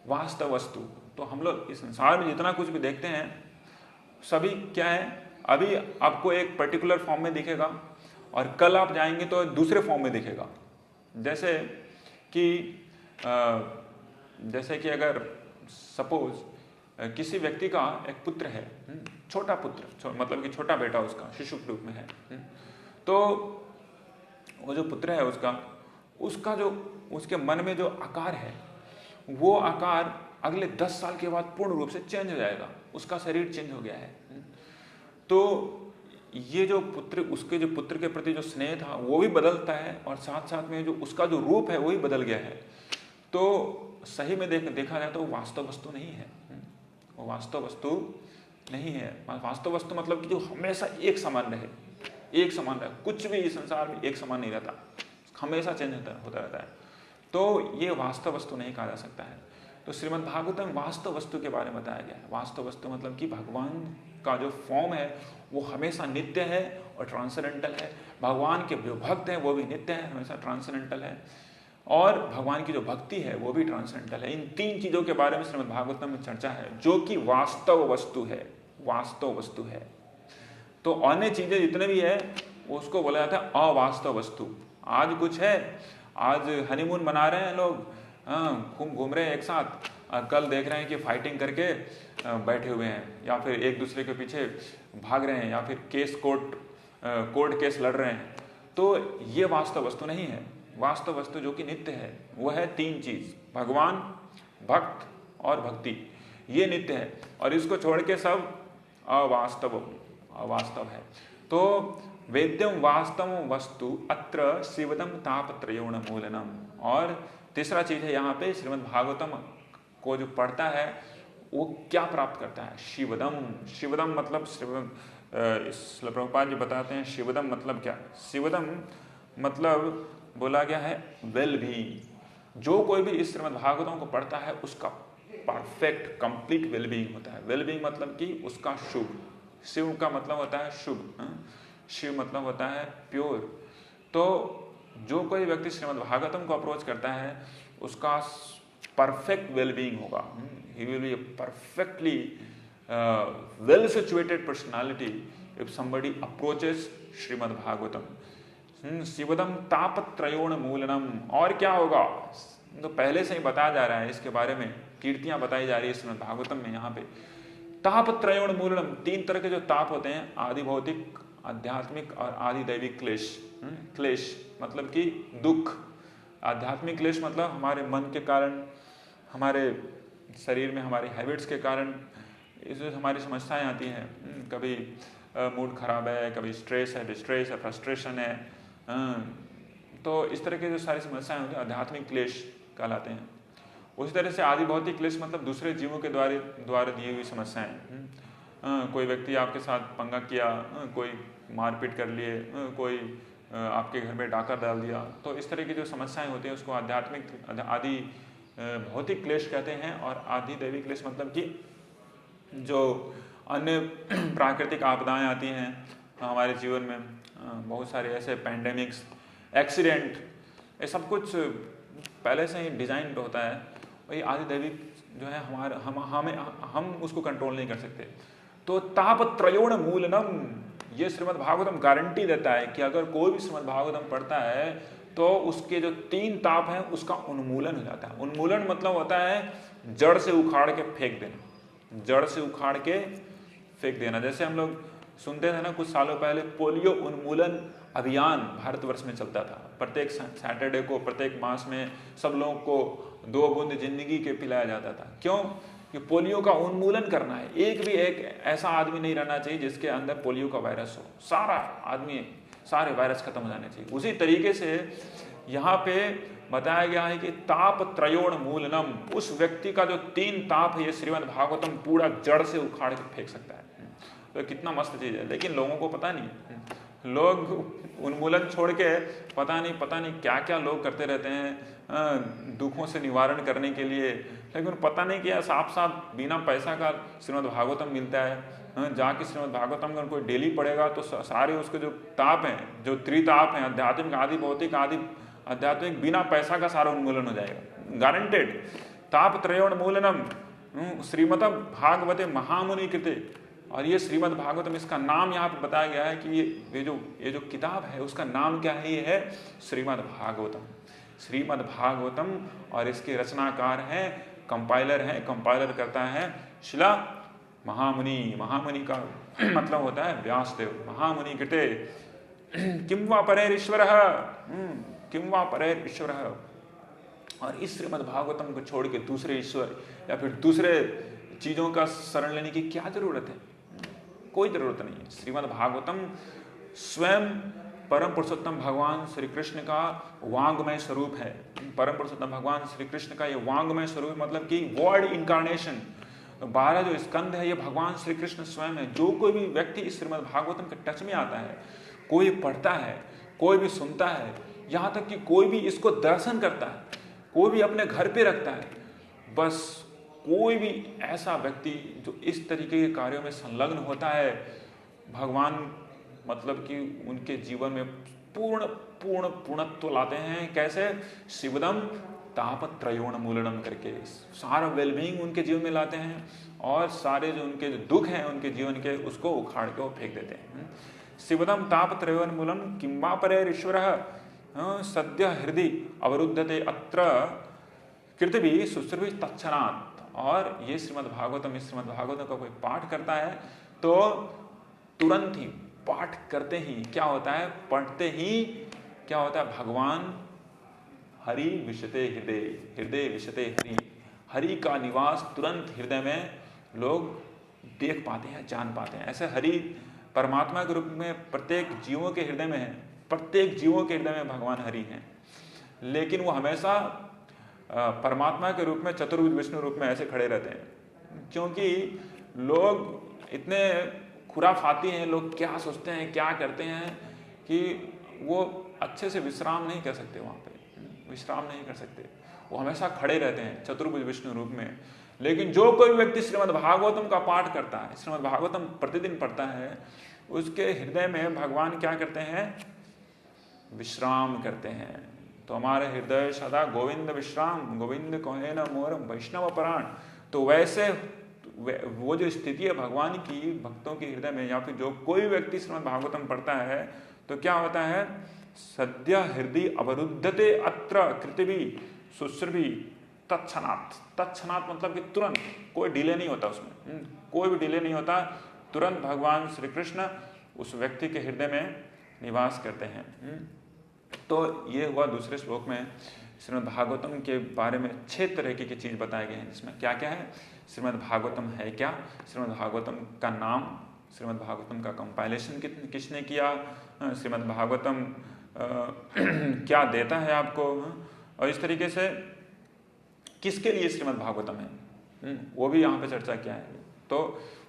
वास्तव वस्तु, तो हम लोग इस संसार में जितना कुछ भी देखते हैं सभी क्या है, अभी आपको एक पर्टिकुलर फॉर्म में दिखेगा और कल आप जाएंगे तो दूसरे फॉर्म में दिखेगा। जैसे कि अगर सपोज किसी व्यक्ति का एक पुत्र है, छोटा पुत्र, मतलब कि छोटा बेटा उसका शिशु के रूप में है, तो वो जो पुत्र है उसका जो उसके मन में जो आकार है, वो आकार अगले 10 साल के बाद पूर्ण रूप से चेंज हो जाएगा। उसका शरीर चेंज हो गया है। तो ये जो पुत्र, उसके जो पुत्र के प्रति जो स्नेह था वो भी बदलता है और साथ साथ में जो उसका जो रूप है वो भी बदल गया है। तो सही में देखा जाए तो वो वास्तव वस्तु नहीं है। वो वास्तव वस्तु नहीं है। वास्तव वस्तु मतलब कि जो हमेशा एक समान रहे, कुछ भी इस संसार में एक समान नहीं रहता, हमेशा चेंज होता रहता है। तो ये वास्तव वस्तु नहीं कहा जा सकता है। तो श्रीमद् भागवतम वास्तव वस्तु के बारे में बताया गया है। वास्तव वस्तु मतलब कि भगवान का जो फॉर्म है वो हमेशा नित्य है और ट्रांसेंडेंटल है। भगवान के जो भक्त हैं वो भी नित्य है, हमेशा ट्रांसेंडेंटल है, और भगवान की जो भक्ति है वो भी ट्रांसेंडेंटल है। इन तीन चीजों के बारे में श्रीमद् भागवतम में चर्चा है, जो कि वास्तव वस्तु है। वास्तव वस्तु है। तो अन्य चीजें जितने भी है उसको बोला जाता है अवास्तव वस्तु। आज कुछ है, आज हनीमून मना रहे हैं लोग, घूम रहे हैं एक साथ, कल देख रहे हैं कि फाइटिंग करके बैठे हुए हैं, या फिर एक दूसरे के पीछे भाग रहे हैं, या फिर कोर्ट केस लड़ रहे हैं। तो ये वास्तव वस्तु नहीं है। वास्तव वस्तु जो कि नित्य है वो है तीन चीज, भगवान, भक्त और भक्ति, ये नित्य है। और इसको छोड़ के सब अवास्तव है। तो वेद्यम वास्तव वस्तु अत्र शिवदम तापत्रयोण मूलनम। और तीसरा चीज है यहाँ पे, श्रीमद् भागवतम को जो पढ़ता है वो क्या प्राप्त करता है? शिवदम मतलब प्रभुपाद जी बताते हैं शिवदम मतलब क्या? शिवदम मतलब बोला गया है वेल बीइंग। जो कोई भी इस श्रीमद् भागवतम को पढ़ता है उसका परफेक्ट कंप्लीट वेल बीइंग होता है। वेल बीइंग मतलब कि उसका शुभ। शिव का मतलब होता है शुभ, शिव मतलब होता है प्योर। तो जो कोई व्यक्ति श्रीमद् भागवतम को अप्रोच करता है उसका परफेक्ट वेल बीइंग होगा। He will be perfectly well situated personality if somebody approaches Shrimad Bhagavatam. शिवदम तापत्रयोण मूलनम। और क्या होगा तो पहले से ही बताया जा रहा है, इसके बारे में कीर्तियां बताई जा रही है श्रीमद् भागवतम में। यहाँ पे तापत्रयोण मूलनम, तीन तरह के जो ताप होते हैं, आदि भौतिक, आध्यात्मिक और आदि दैविक क्लेश। क्लेश मतलब कि दुख। आध्यात्मिक क्लेश मतलब हमारे मन के कारण, हमारे शरीर में हमारी हैबिट्स के कारण इसमें हमारी समस्याएं आती हैं। कभी मूड खराब है, कभी स्ट्रेस है, डिस्ट्रेस है, फ्रस्ट्रेशन है। तो इस तरह के जो सारी समस्याएं होती हैं आध्यात्मिक क्लेश कहलाते हैं। उसी तरह से आदि भौतिक क्लेश मतलब दूसरे जीवों के द्वारा दी हुई समस्याएं। कोई व्यक्ति आपके साथ पंगा किया, कोई मारपीट कर लिए, कोई आपके घर में डाका डाल दिया, तो इस तरह की जो समस्याएं होती हैं उसको आदि भौतिक क्लेश कहते हैं। और आदि दैविक क्लेश मतलब कि जो अन्य प्राकृतिक आपदाएं आती हैं हमारे जीवन में, बहुत सारे ऐसे पैंडेमिक्स, एक्सीडेंट, ये सब कुछ पहले से ही डिजाइन होता है। वही आदि दैविक जो है हम उसको कंट्रोल नहीं कर सकते। तो तापत्रयोण मूलनम, ये श्रीमद् भागवतम गारंटी देता है कि अगर कोई भी श्रीमद् भागवतम पढ़ता है तो उसके जो तीन ताप हैं उसका उन्मूलन हो जाता है। उन्मूलन मतलब होता है जड़ से उखाड़ के फेंक देना। जड़ से उखाड़ के फेंक देना। जैसे हम लोग सुनते थे ना कुछ सालों पहले, पोलियो उन्मूलन अभियान भारतवर्ष में चलता था। प्रत्येक सैटरडे को, प्रत्येक मास में सब लोगों को 2 बूंद जिंदगी के पिलाया जाता था। क्यों? कि पोलियो का उन्मूलन करना है। एक ऐसा आदमी नहीं रहना चाहिए जिसके अंदर पोलियो का वायरस हो। सारे वायरस खत्म हो जाने चाहिए। उसी तरीके से यहाँ पे बताया गया है कि ताप त्रयोण मूलनम, उस व्यक्ति का जो 3 ताप है ये श्रीमद् भागवतम पूरा जड़ से उखाड़ के फेंक सकता है। तो कितना मस्त चीज है, लेकिन लोगों को पता नहीं। लोग उन्मूलन छोड़ के पता नहीं क्या क्या लोग करते रहते हैं दुखों से निवारण करने के लिए, लेकिन पता नहीं क्या साफ साफ बिना पैसा का श्रीमद् भागवतम मिलता है। जाके श्रीमद् भागवतम अगर कोई डेली पढ़ेगा तो सारे उसके जो ताप हैं, जो त्रिताप हैं, आध्यात्मिक आदि भौतिक आदि आध्यात्मिक, बिना पैसा का सारा उन्मूलन हो जाएगा, गारंटेड। ताप त्रयोन्मूलनम श्रीमद् भागवते महामुनि कृते। और ये श्रीमद् भागवतम, इसका नाम यहाँ पे बताया गया है कि ये जो किताब है उसका नाम क्या है? ये है श्रीमद् भागवतम। श्रीमद् भागवतम, और इसके रचनाकार हैं, कंपाइलर करता है शिला महामुनि। महामुनि का मतलब होता है व्यासदेव। महामुनि कृते किम वा परेरीश्वरः, किम वा परेरीश्वरः। और इस श्रीमद् भागवतम को छोड़ के दूसरे ईश्वर या फिर दूसरे चीजों का शरण लेने की क्या जरूरत है? कोई जरूरत नहीं है। श्रीमद् भागवतम स्वयं परम पुरुषोत्तम भगवान श्री कृष्ण का वांगमय स्वरूप है। परम पुरुषोत्तम भगवान श्री कृष्ण का ये वांगमय स्वरूप मतलब कि वर्ड इनकारनेशन। 12 जो स्कंद है ये भगवान श्री कृष्ण स्वयं है। जो कोई भी व्यक्ति इस श्रीमद् भागवतम के टच में आता है, कोई पढ़ता है, कोई भी सुनता है, यहाँ तक कि कोई भी इसको दर्शन करता है, कोई भी अपने घर पे रखता है, बस कोई भी ऐसा व्यक्ति जो इस तरीके के कार्यों में संलग्न होता है, भगवान मतलब कि उनके जीवन में पूर्णत्व लाते हैं। कैसे? शिवदम ताप त्रयोन्मूलनम करके सारा वेलबींग उनके जीवन में लाते हैं, और सारे जो उनके दुख हैं उनके जीवन के, उसको उखाड़ के वो फेंक देते हैं। शिवदम ताप त्रयोन्मूलनम किम्वा परेरीश्वरः सद्य हृदय अवरुद्धते अत्र कृतभि सुश्रुभि तत्क्षणात्। और ये श्रीमद् भागवतम, इस श्रीमद् भागवतम का कोई पाठ करता है तो तुरंत ही, पाठ करते ही क्या होता है, पढ़ते ही क्या होता है, भगवान हरि विशते हृदय, हृदय विशते हरि, हरि का निवास तुरंत हृदय में लोग देख पाते हैं, जान पाते हैं। ऐसे हरि परमात्मा के रूप में प्रत्येक जीवों के हृदय में है, प्रत्येक जीवों के हृदय में भगवान हरि हैं, लेकिन वो हमेशा परमात्मा के रूप में चतुर्भुज विष्णु रूप में ऐसे खड़े रहते हैं। क्योंकि लोग इतने खुराफाती हैं, लोग क्या सोचते हैं, क्या करते हैं कि वो अच्छे से विश्राम नहीं कर सकते, वहाँ पे विश्राम नहीं कर सकते, वो हमेशा खड़े रहते हैं चतुर्भुज विष्णु रूप में। लेकिन जो कोई व्यक्ति श्रीमद् भागवतम का पाठ करता है, श्रीमद् भागवतम प्रतिदिन पढ़ता है, उसके हृदय में भगवान क्या करते हैं, विश्राम करते हैं। तो हमारे हृदय सदा गोविंद विश्राम, गोविंद कहे न मोर वैष्णव प्राण। तो वैसे वो जो स्थिति है भगवान की भक्तों के हृदय में, या फिर जो कोई व्यक्ति श्रीमद् भागवतम पढ़ता है तो क्या होता है, सद्य हृदय अवरुद्धते अत्र कृतिभि सुश्रुभि तत्क्षणात्। तत्क्षणात् मतलब कि तुरंत, कोई डिले नहीं होता उसमें, कोई भी डिले नहीं होता, तुरंत भगवान श्री कृष्ण उस व्यक्ति के हृदय में निवास करते हैं। तो ये हुआ दूसरे श्लोक में श्रीमद् भागवतम के बारे में 6 तरह की चीज बताए गए हैं, जिसमें क्या क्या है, श्रीमद् भागवतम है क्या, श्रीमद् भागवतम का नाम, श्रीमद् भागवतम का कंपाइलेशन किसने किया, श्रीमद् भागवतम क्या देता है आपको, और इस तरीके से किसके लिए श्रीमद् भागवतम है, वो भी यहाँ पे चर्चा किया है। तो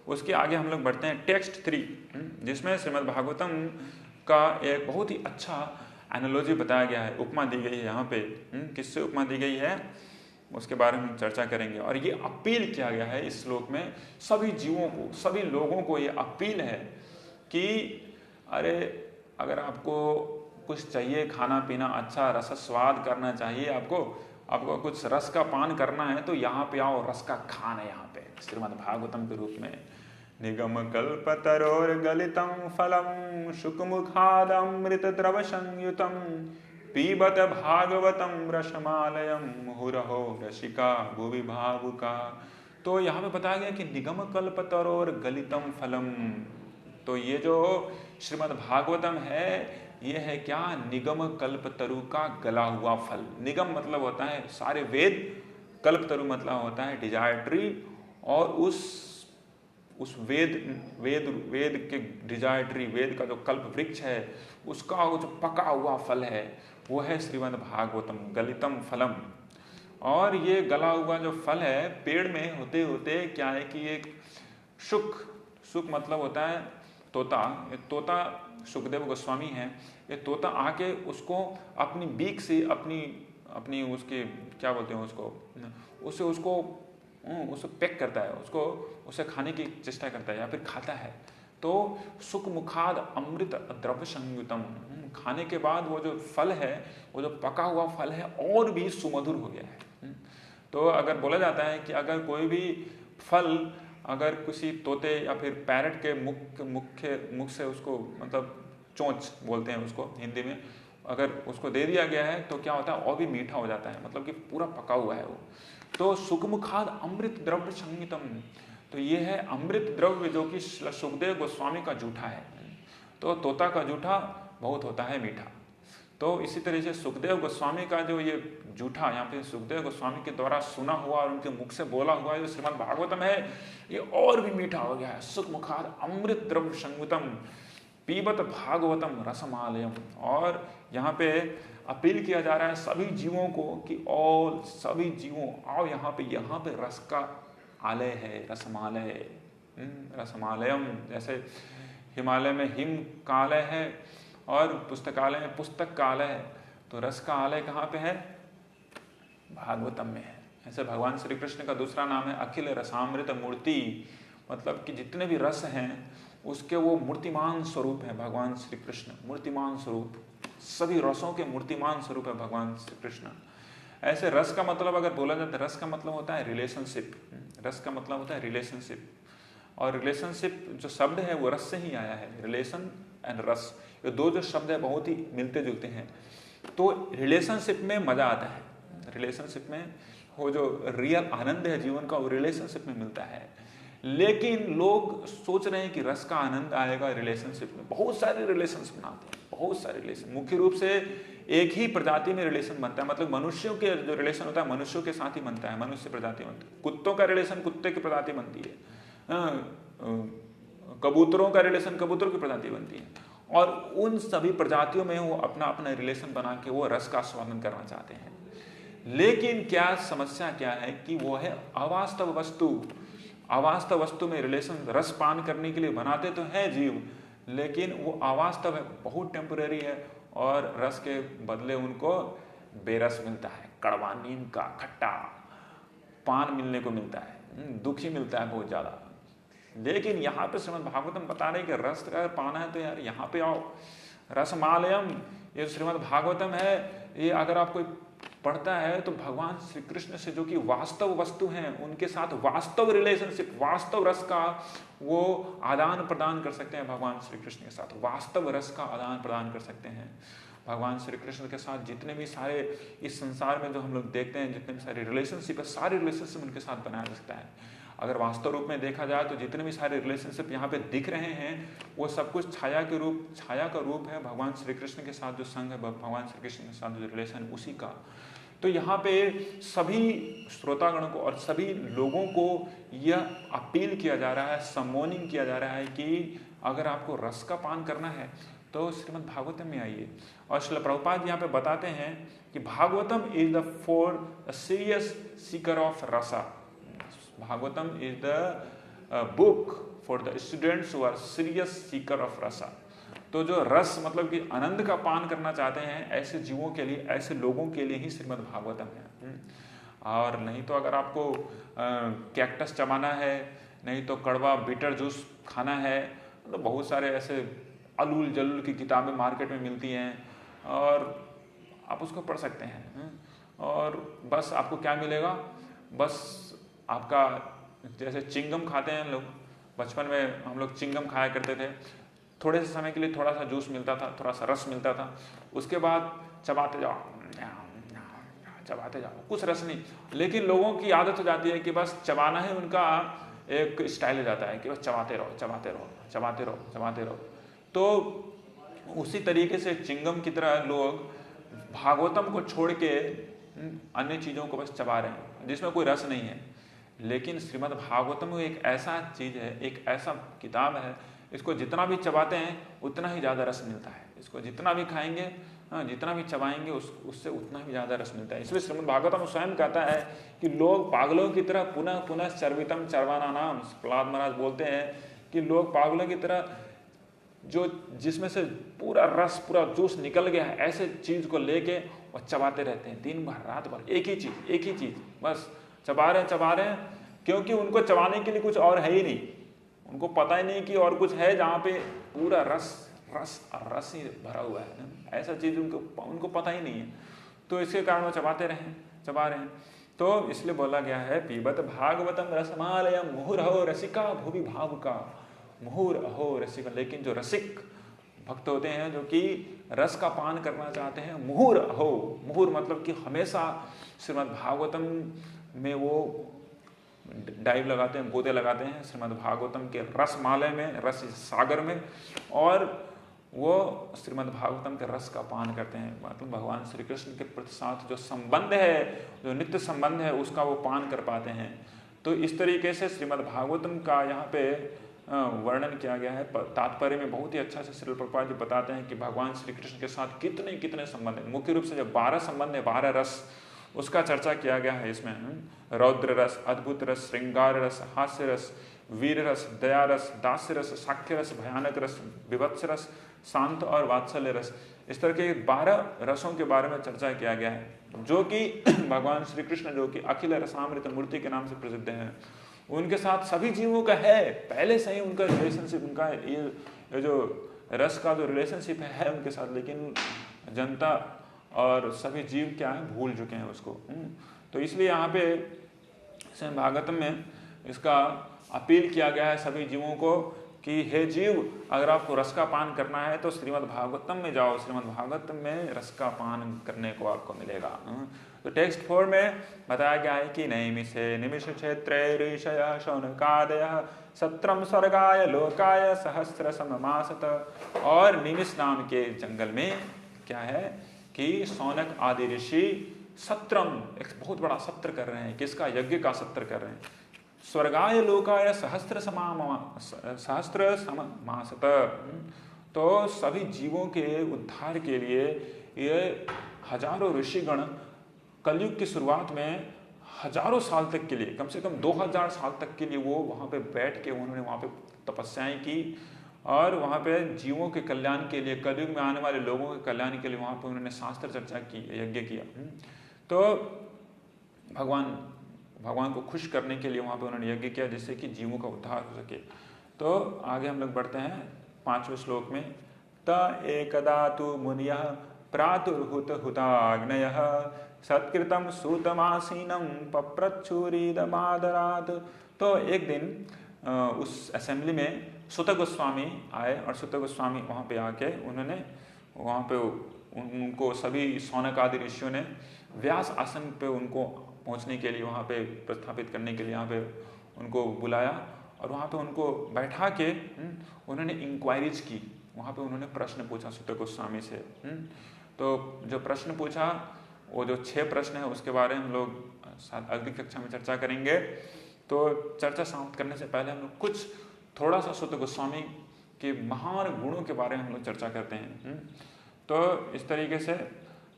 उसके आगे हम लोग बढ़ते हैं टेक्स्ट 3, जिसमें श्रीमद् भागवतम का एक बहुत ही अच्छा एनालॉजी बताया गया है, उपमा दी गई है यहाँ पे। किससे उपमा दी गई है उसके बारे में चर्चा करेंगे। और ये अपील किया गया है इस श्लोक में सभी जीवों को, सभी लोगों को ये अपील है कि अरे अगर आपको कुछ चाहिए, खाना पीना अच्छा रस स्वाद करना चाहिए, आपको कुछ रस का पान करना है, तो यहाँ पे आओ, रस का खान है यहाँ पे श्रीमद् भागवतम के रूप में। निगम कल्पतरोर्गलितं फलं शुकमुखादमृत द्रव संयुतं पीबत भागवतं रसमालयं मुहुरहो रसिका भुवि भावुका। तो यहाँ पे बताया गया कि निगम कल्पतरोर्गलितं फलम, तो ये जो श्रीमद् भागवतम है ये है क्या, निगम कल्पतरु का गला हुआ फल। निगम मतलब होता है सारे वेद, कल्पतरु मतलब होता है डिजायर ट्री, और उस वेद के डिजायर ट्री, वेद का जो कल्प वृक्ष है उसका वो जो पका हुआ फल है वो है श्रीमद् भागवतम गलितम फलम। और ये गला हुआ जो फल है पेड़ में होते होते क्या है कि एक शुक मतलब होता है तोता, ये तोता सुखदेव गोस्वामी है, ये तोता आके उसको अपनी बीक से अपनी उसके क्या बोलते हैं उसको पैक करता है, उसे खाने की चेष्टा करता है या फिर खाता है। तो सुख मुखाद अमृत द्रव्य संयुतम, खाने के बाद वो जो फल है, वो जो पका हुआ फल है और भी सुमधुर हो गया है। तो अगर बोला जाता है कि अगर कोई भी फल अगर किसी तोते या फिर पैरट के मुख से उसको, मतलब चोंच बोलते हैं उसको हिंदी में, अगर उसको दे दिया गया है तो क्या होता है, और भी मीठा हो जाता है, मतलब कि पूरा पका हुआ है वो। तो सुखमुखाद अमृत द्रव्य संगीतम, तो ये है अमृत द्रव्य जो कि सुखदेव गोस्वामी का जूठा है। तो तोता का जूठा बहुत होता है मीठा। तो इसी तरह से सुखदेव गोस्वामी का जो ये जूठा, यहाँ पे सुखदेव गोस्वामी के द्वारा सुना हुआ और उनके मुख से बोला हुआ जो श्रीमद् भागवतम है, ये और भी मीठा हो गया है। सुखमुखाद अमृत द्रव्य संगीतम पीबत भागवतम रसमालयम। और यहाँ पे अपील किया जा रहा है सभी जीवों को कि और सभी जीवों आओ यहाँ पे रस का आलय है, रसमालय, रसमालयम। जैसे हिमालय में हिम का आलय है और पुस्तकालय में पुस्तक का आलय है, तो रस का आलय कहाँ पे है, भागवतम में है। ऐसे भगवान श्री कृष्ण का दूसरा नाम है अखिल रसामृत मूर्ति, मतलब कि जितने भी रस हैं उसके वो मूर्तिमान स्वरूप है भगवान श्री कृष्ण, मूर्तिमान स्वरूप, सभी रसों के मूर्तिमान स्वरूप है भगवान श्री कृष्ण। ऐसे रस का मतलब अगर बोला जाता है, रस का मतलब होता है रिलेशनशिप, रस का मतलब होता है रिलेशनशिप। और रिलेशनशिप जो शब्द है वो रस से ही आया है, रिलेशन एंड रस, ये दो जो शब्द है बहुत ही मिलते जुलते हैं। तो रिलेशनशिप में मजा आता है, रिलेशनशिप में वो जो रियल आनंद है जीवन का वो रिलेशनशिप में मिलता है। लेकिन लोग सोच रहे हैं कि रस का आनंद आएगा रिलेशनशिप में। बहुत सारे रिलेशंस बनाते हैं, बहुत सारे रिलेशन, मुख्य रूप से एक ही प्रजाति में रिलेशन बनता है, मतलब मनुष्यों के जो रिलेशन होता है मनुष्यों के साथ ही बनता है, मनुष्य प्रजाति बनती है। कुत्तों का रिलेशन कुत्ते की प्रजाति बनती है, कबूतरों का रिलेशन कबूतरों की प्रजाति बनती है, और उन सभी प्रजातियों में वो अपना अपना रिलेशन बना के वो रस का स्वागत करना चाहते हैं। लेकिन क्या समस्या क्या है कि वो है अवास्तव वस्तु। अवास्तव वस्तु में रिलेशन रस पान करने के लिए बनाते तो हैं जीव, लेकिन वो अवास्तव है, बहुत टेम्परेरी है, और रस के बदले उनको बेरस मिलता है, कड़वा, नीम का खट्टा पान मिलने को मिलता है, दुखी मिलता है बहुत ज्यादा। लेकिन यहाँ पे श्रीमद् भागवतम बता रहे कि रस अगर पाना है तो यार यहाँ पे आओ, रसमालयम। ये श्रीमद् भागवतम है, ये अगर आप कोई पढ़ता है तो भगवान श्री कृष्ण से जो कि वास्तव वस्तु हैं उनके साथ वास्तव रिलेशनशिप, वास्तव रस का वो आदान प्रदान कर सकते हैं। भगवान श्री कृष्ण के साथ वास्तव रस का आदान प्रदान कर सकते हैं। भगवान श्री कृष्ण के साथ जितने भी सारे इस संसार में जो हम लोग देखते हैं, जितने भी सारे रिलेशनशिप है, सारे रिलेशनशिप उनके साथ बनाया जा सकता है। अगर वास्तव रूप में देखा जाए तो जितने भी सारे रिलेशनशिप यहाँ पे दिख रहे हैं वो सब कुछ छाया का रूप है भगवान श्री कृष्ण के साथ जो संग है, भगवान श्री कृष्ण के साथ जो रिलेशन उसी का। तो यहाँ पे सभी श्रोतागणों को और सभी लोगों को यह अपील किया जा रहा है, सम्मोनिंग किया जा रहा है कि अगर आपको रस का पान करना है तो श्रीमद् भागवतम में आइए। और श्रील प्रभुपाद यहाँ पे बताते हैं कि Bhagavatam is the for serious seeker of rasa. Bhagavatam is the book for the students who are serious seeker of rasa. तो जो रस मतलब कि आनंद का पान करना चाहते हैं, ऐसे जीवों के लिए, ऐसे लोगों के लिए ही श्रीमद् भागवतम है। और नहीं तो अगर आपको कैक्टस चबाना है, नहीं तो कड़वा बीटर जूस खाना है, तो बहुत सारे ऐसे अलूल जलूल की किताबें मार्केट में मिलती हैं और आप उसको पढ़ सकते हैं। और बस आपको क्या मिलेगा, बस आपका जैसे चिंगम खाते हैं लोग, बचपन में हम लोग चिंगम खाया करते थे, थोड़े से समय के लिए थोड़ा सा जूस मिलता था, थोड़ा सा रस मिलता था, उसके बाद चबाते जाओ, कुछ रस नहीं। लेकिन लोगों की आदत हो जाती है कि बस चबाना है, उनका एक स्टाइल हो जाता है कि बस चबाते रहो चबाते रहो चबाते रहो चबाते रहो। तो उसी तरीके से चिंगम की तरह लोग भागवतम को छोड़ के अन्य चीज़ों को बस चबा रहे हैं जिसमें कोई रस नहीं है। लेकिन श्रीमद् भागवतम एक ऐसा चीज़ है, एक ऐसा किताब है, इसको जितना भी चबाते हैं उतना ही ज़्यादा रस मिलता है। इसको जितना भी खाएंगे, जितना भी चबाएंगे उससे उतना ही ज़्यादा रस मिलता है। इसलिए श्रीमद् भागवतम स्वयं कहता है कि लोग पागलों की तरह पुनः पुनः चर्वितम चरवाना नाम। प्रहलाद महाराज बोलते हैं कि लोग पागलों की तरह जो जिसमें से पूरा रस, पूरा जूस निकल गया है, ऐसे चीज को लेके और चबाते रहते हैं दिन भर रात भर, एक ही चीज बस चबा रहे हैं, क्योंकि उनको चबाने के लिए कुछ और है ही नहीं। उनको पता ही नहीं कि और कुछ है जहाँ पे पूरा रस ही भरा हुआ है, ऐसा चीज उनको पता ही नहीं है। तो इसके कारण वो चबा रहे हैं। तो इसलिए बोला गया है पीबत भागवतम रसमालयम मुहुरहो रसिका भुवि भावुका, मुहुरहो रसिका। लेकिन जो रसिक भक्त होते हैं, जो कि रस का पान करना चाहते हैं, मुहुर मतलब कि हमेशा श्रीमद् भागवतम में वो डाइव लगाते हैं, गोते लगाते हैं श्रीमद् भागवतम के रसमालय में, रस सागर में, और वो श्रीमद् भागवतम के रस का पान करते हैं। मतलब भगवान श्री कृष्ण के साथ जो संबंध है, जो नित्य संबंध है, उसका वो पान कर पाते हैं। तो इस तरीके से श्रीमद् भागवतम का यहाँ पे वर्णन किया गया है। तात्पर्य में बहुत ही अच्छा से श्रील प्रभुपाद जी बताते हैं कि भगवान श्री कृष्ण के साथ कितने कितने संबंध है। मुख्य रूप से जो 12 संबंध है, 12 रस, उसका चर्चा किया गया है इसमें। रौद्र रस, अद्भुत रस, श्रृंगार रस, हास्य रस, वीर रस, दया रस, दास्य रस, साख्य रस, भयानक रस, विभत्स रस, शांत और वात्सल्य रस। इस तरह के 12 रसों के बारे में चर्चा किया गया है, जो कि भगवान श्री कृष्ण, जो कि अखिल रसामृत मूर्ति के नाम से प्रसिद्ध हैं, उनके साथ सभी जीवों का है पहले से ही उनका रिलेशनशिप, उनका ये जो रस का जो रिलेशनशिप है उनके साथ। लेकिन जनता और सभी जीव क्या है, भूल चुके हैं उसको। तो इसलिए यहाँ पे श्रीमद् भागवतम में इसका अपील किया गया है सभी जीवों को कि हे जीव, अगर आपको रस का पान करना है तो श्रीमद् भागवतम में जाओ, श्रीमद् भागवतम में रस का पान करने को आपको मिलेगा। तो टेक्स्ट 4 में बताया गया है कि नैमिषे निमिष क्षेत्रे ऋषयः शौनकादयः सत्रम स्वर्गाय लोकाय सहस्र सममासत। और निमिष नाम के जंगल में क्या है कि शौनक आदि ऋषि सत्रम, एक बहुत बड़ा सत्र कर रहे हैं। किसका? यज्ञ का सत्र कर रहे हैं। स्वर्गाय लोकाय सहस्र सममासत। तो सभी जीवों के उद्धार के लिए ये हजारों ऋषिगण कलयुग की शुरुआत में हजारों साल तक के लिए, कम से कम 2000 साल तक के लिए वो वहाँ पे बैठ के उन्होंने वहाँ पे तपस्याएं की और वहाँ पे जीवों के कल्याण के लिए, कलयुग में आने वाले लोगों के कल्याण के लिए वहाँ पे उन्होंने शास्त्र चर्चा की, यज्ञ किया। तो भगवान को खुश करने के लिए वहाँ पे उन्होंने यज्ञ किया, जिससे कि जीवों का उद्धार हो सके। तो आगे हम लोग बढ़ते हैं 5वें श्लोक में। त एकदा तु मुनियः प्रातुर्हुत हुताग्नयः सत्कृतं सूतमासीनं पप्रच्छुरिदमादरात्। तो एक दिन उस असेंबली में सुत गोस्वामी आए और सुत गोस्वामी वहाँ पे आके उन्होंने वहाँ पे उनको सभी शौनक आदि ऋषियों ने व्यास आसन पे उनको पहुँचने के लिए, वहाँ पे प्रस्थापित करने के लिए यहाँ पे उनको बुलाया और वहाँ पे उनको बैठा के उन्होंने इंक्वायरीज की। वहाँ पे उन्होंने प्रश्न पूछा सुत गोस्वामी से। तो जो प्रश्न पूछा, वो जो 6 प्रश्न है उसके बारे में हम लोग अगली कक्षा में चर्चा करेंगे। तो चर्चा समाप्त करने से पहले हम लोग कुछ थोड़ा सा सुत गोस्वामी के महान गुणों के बारे में हम लोग चर्चा करते हैं। तो इस तरीके से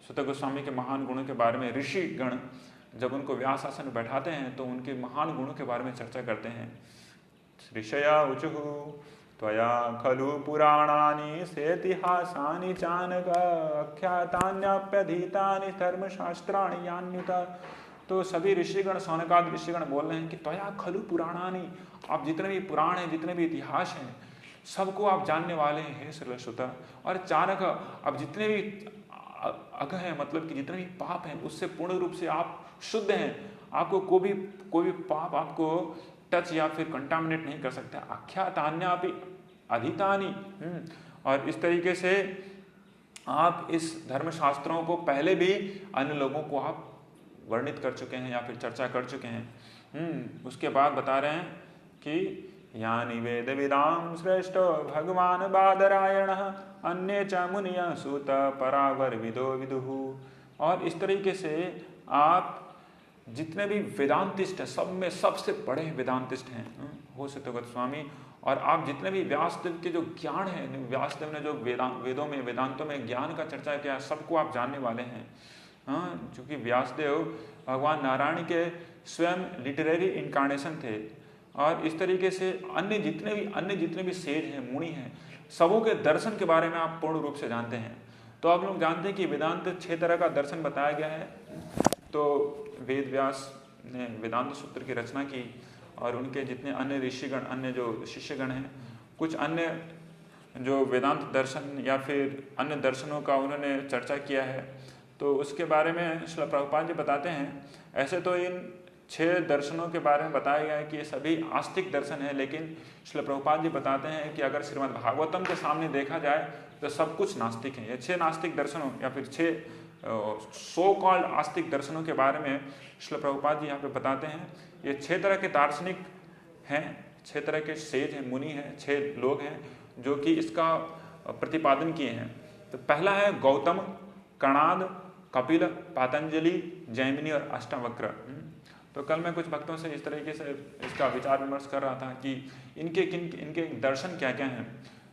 सुत गोस्वामी के महान गुणों के बारे में ऋषि गण जब उनको व्यास आसन में बैठाते हैं तो उनके महान गुणों के बारे में चर्चा करते हैं। ऋषया ऊचुः त्वया खलु पुराणानि सेतिहासानि चानघ आख्यातान्यप्यधीतानि धर्मशास्त्राणि यान्युत। तो सभी ऋषिगण, शौनकादि ऋषिगण बोल रहे हैं कि त्वया खलु पुराणानि, आप जितने भी पुराण हैं, जितने भी इतिहास हैं, सबको आप जानने वाले हैं हे श्रीलसुत। और चाणक, अब जितने भी अघ हैं, मतलब कि जितने भी पाप हैं, उससे पूर्ण रूप से आप शुद्ध हैं। आपको कोई भी पाप आपको टच या फिर कंटामिनेट नहीं कर सकता। आख्यातान्यापि अधितानि। और इस तरीके से आप इस धर्मशास्त्रों को पहले भी अन्य लोगों को आप वर्णित कर चुके हैं या फिर चर्चा कर चुके हैं। उसके बाद बता रहे हैं कि यानि वेद विदाम श्रेष्ठ भगवान बादरायणः अन्ये च मुनियः सूत परावर विदो विदुः। और इस तरीके से आप जितने भी वेदांतिस्ट हैं, सब में सबसे बड़े वेदांतिस्ट हैं हो सुत गोस्वामी। और आप जितने भी व्यासदेव के जो ज्ञान है, व्यासदेव ने जो वेदों में, वेदांतों में ज्ञान का चर्चा किया, सबको आप जानने वाले हैं। क्योंकि व्यासदेव भगवान नारायण के स्वयं लिटरेरी इनकारनेशन थे। और इस तरीके से अन्य जितने भी सेज हैं, मुनि हैं, सबों के दर्शन के बारे में आप पूर्ण रूप से जानते हैं। तो आप लोग जानते हैं कि वेदांत 6 तरह का दर्शन बताया गया है। तो वेद व्यास ने वेदांत सूत्र की रचना की और उनके जितने अन्य ऋषिगण, अन्य जो शिष्यगण हैं, कुछ अन्य जो वेदांत दर्शन या फिर अन्य दर्शनों का उन्होंने चर्चा किया है। तो उसके बारे में श्रील प्रभुपाद जी बताते हैं, ऐसे तो इन 6 दर्शनों के बारे में बताया गया है कि ये सभी आस्तिक दर्शन है, लेकिन श्रील प्रभुपाद जी बताते हैं कि अगर श्रीमद् भागवतम के सामने देखा जाए तो सब कुछ नास्तिक है। ये 6 नास्तिक दर्शनों या फिर 6 सो कॉल्ड आस्तिक दर्शनों के बारे में श्रील प्रभुपाद जी यहाँ पे बताते हैं। ये 6 तरह के दार्शनिक हैं, 6 तरह के सेज हैं, मुनि हैं, 6 लोग हैं जो कि इसका प्रतिपादन किए हैं। तो पहला है गौतम, कणाद, कपिल, पातंजलि, जैमिनी और अष्टावक्र। तो कल मैं कुछ भक्तों से इस तरीके से इसका विचार विमर्श कर रहा था कि इनके दर्शन क्या क्या हैं।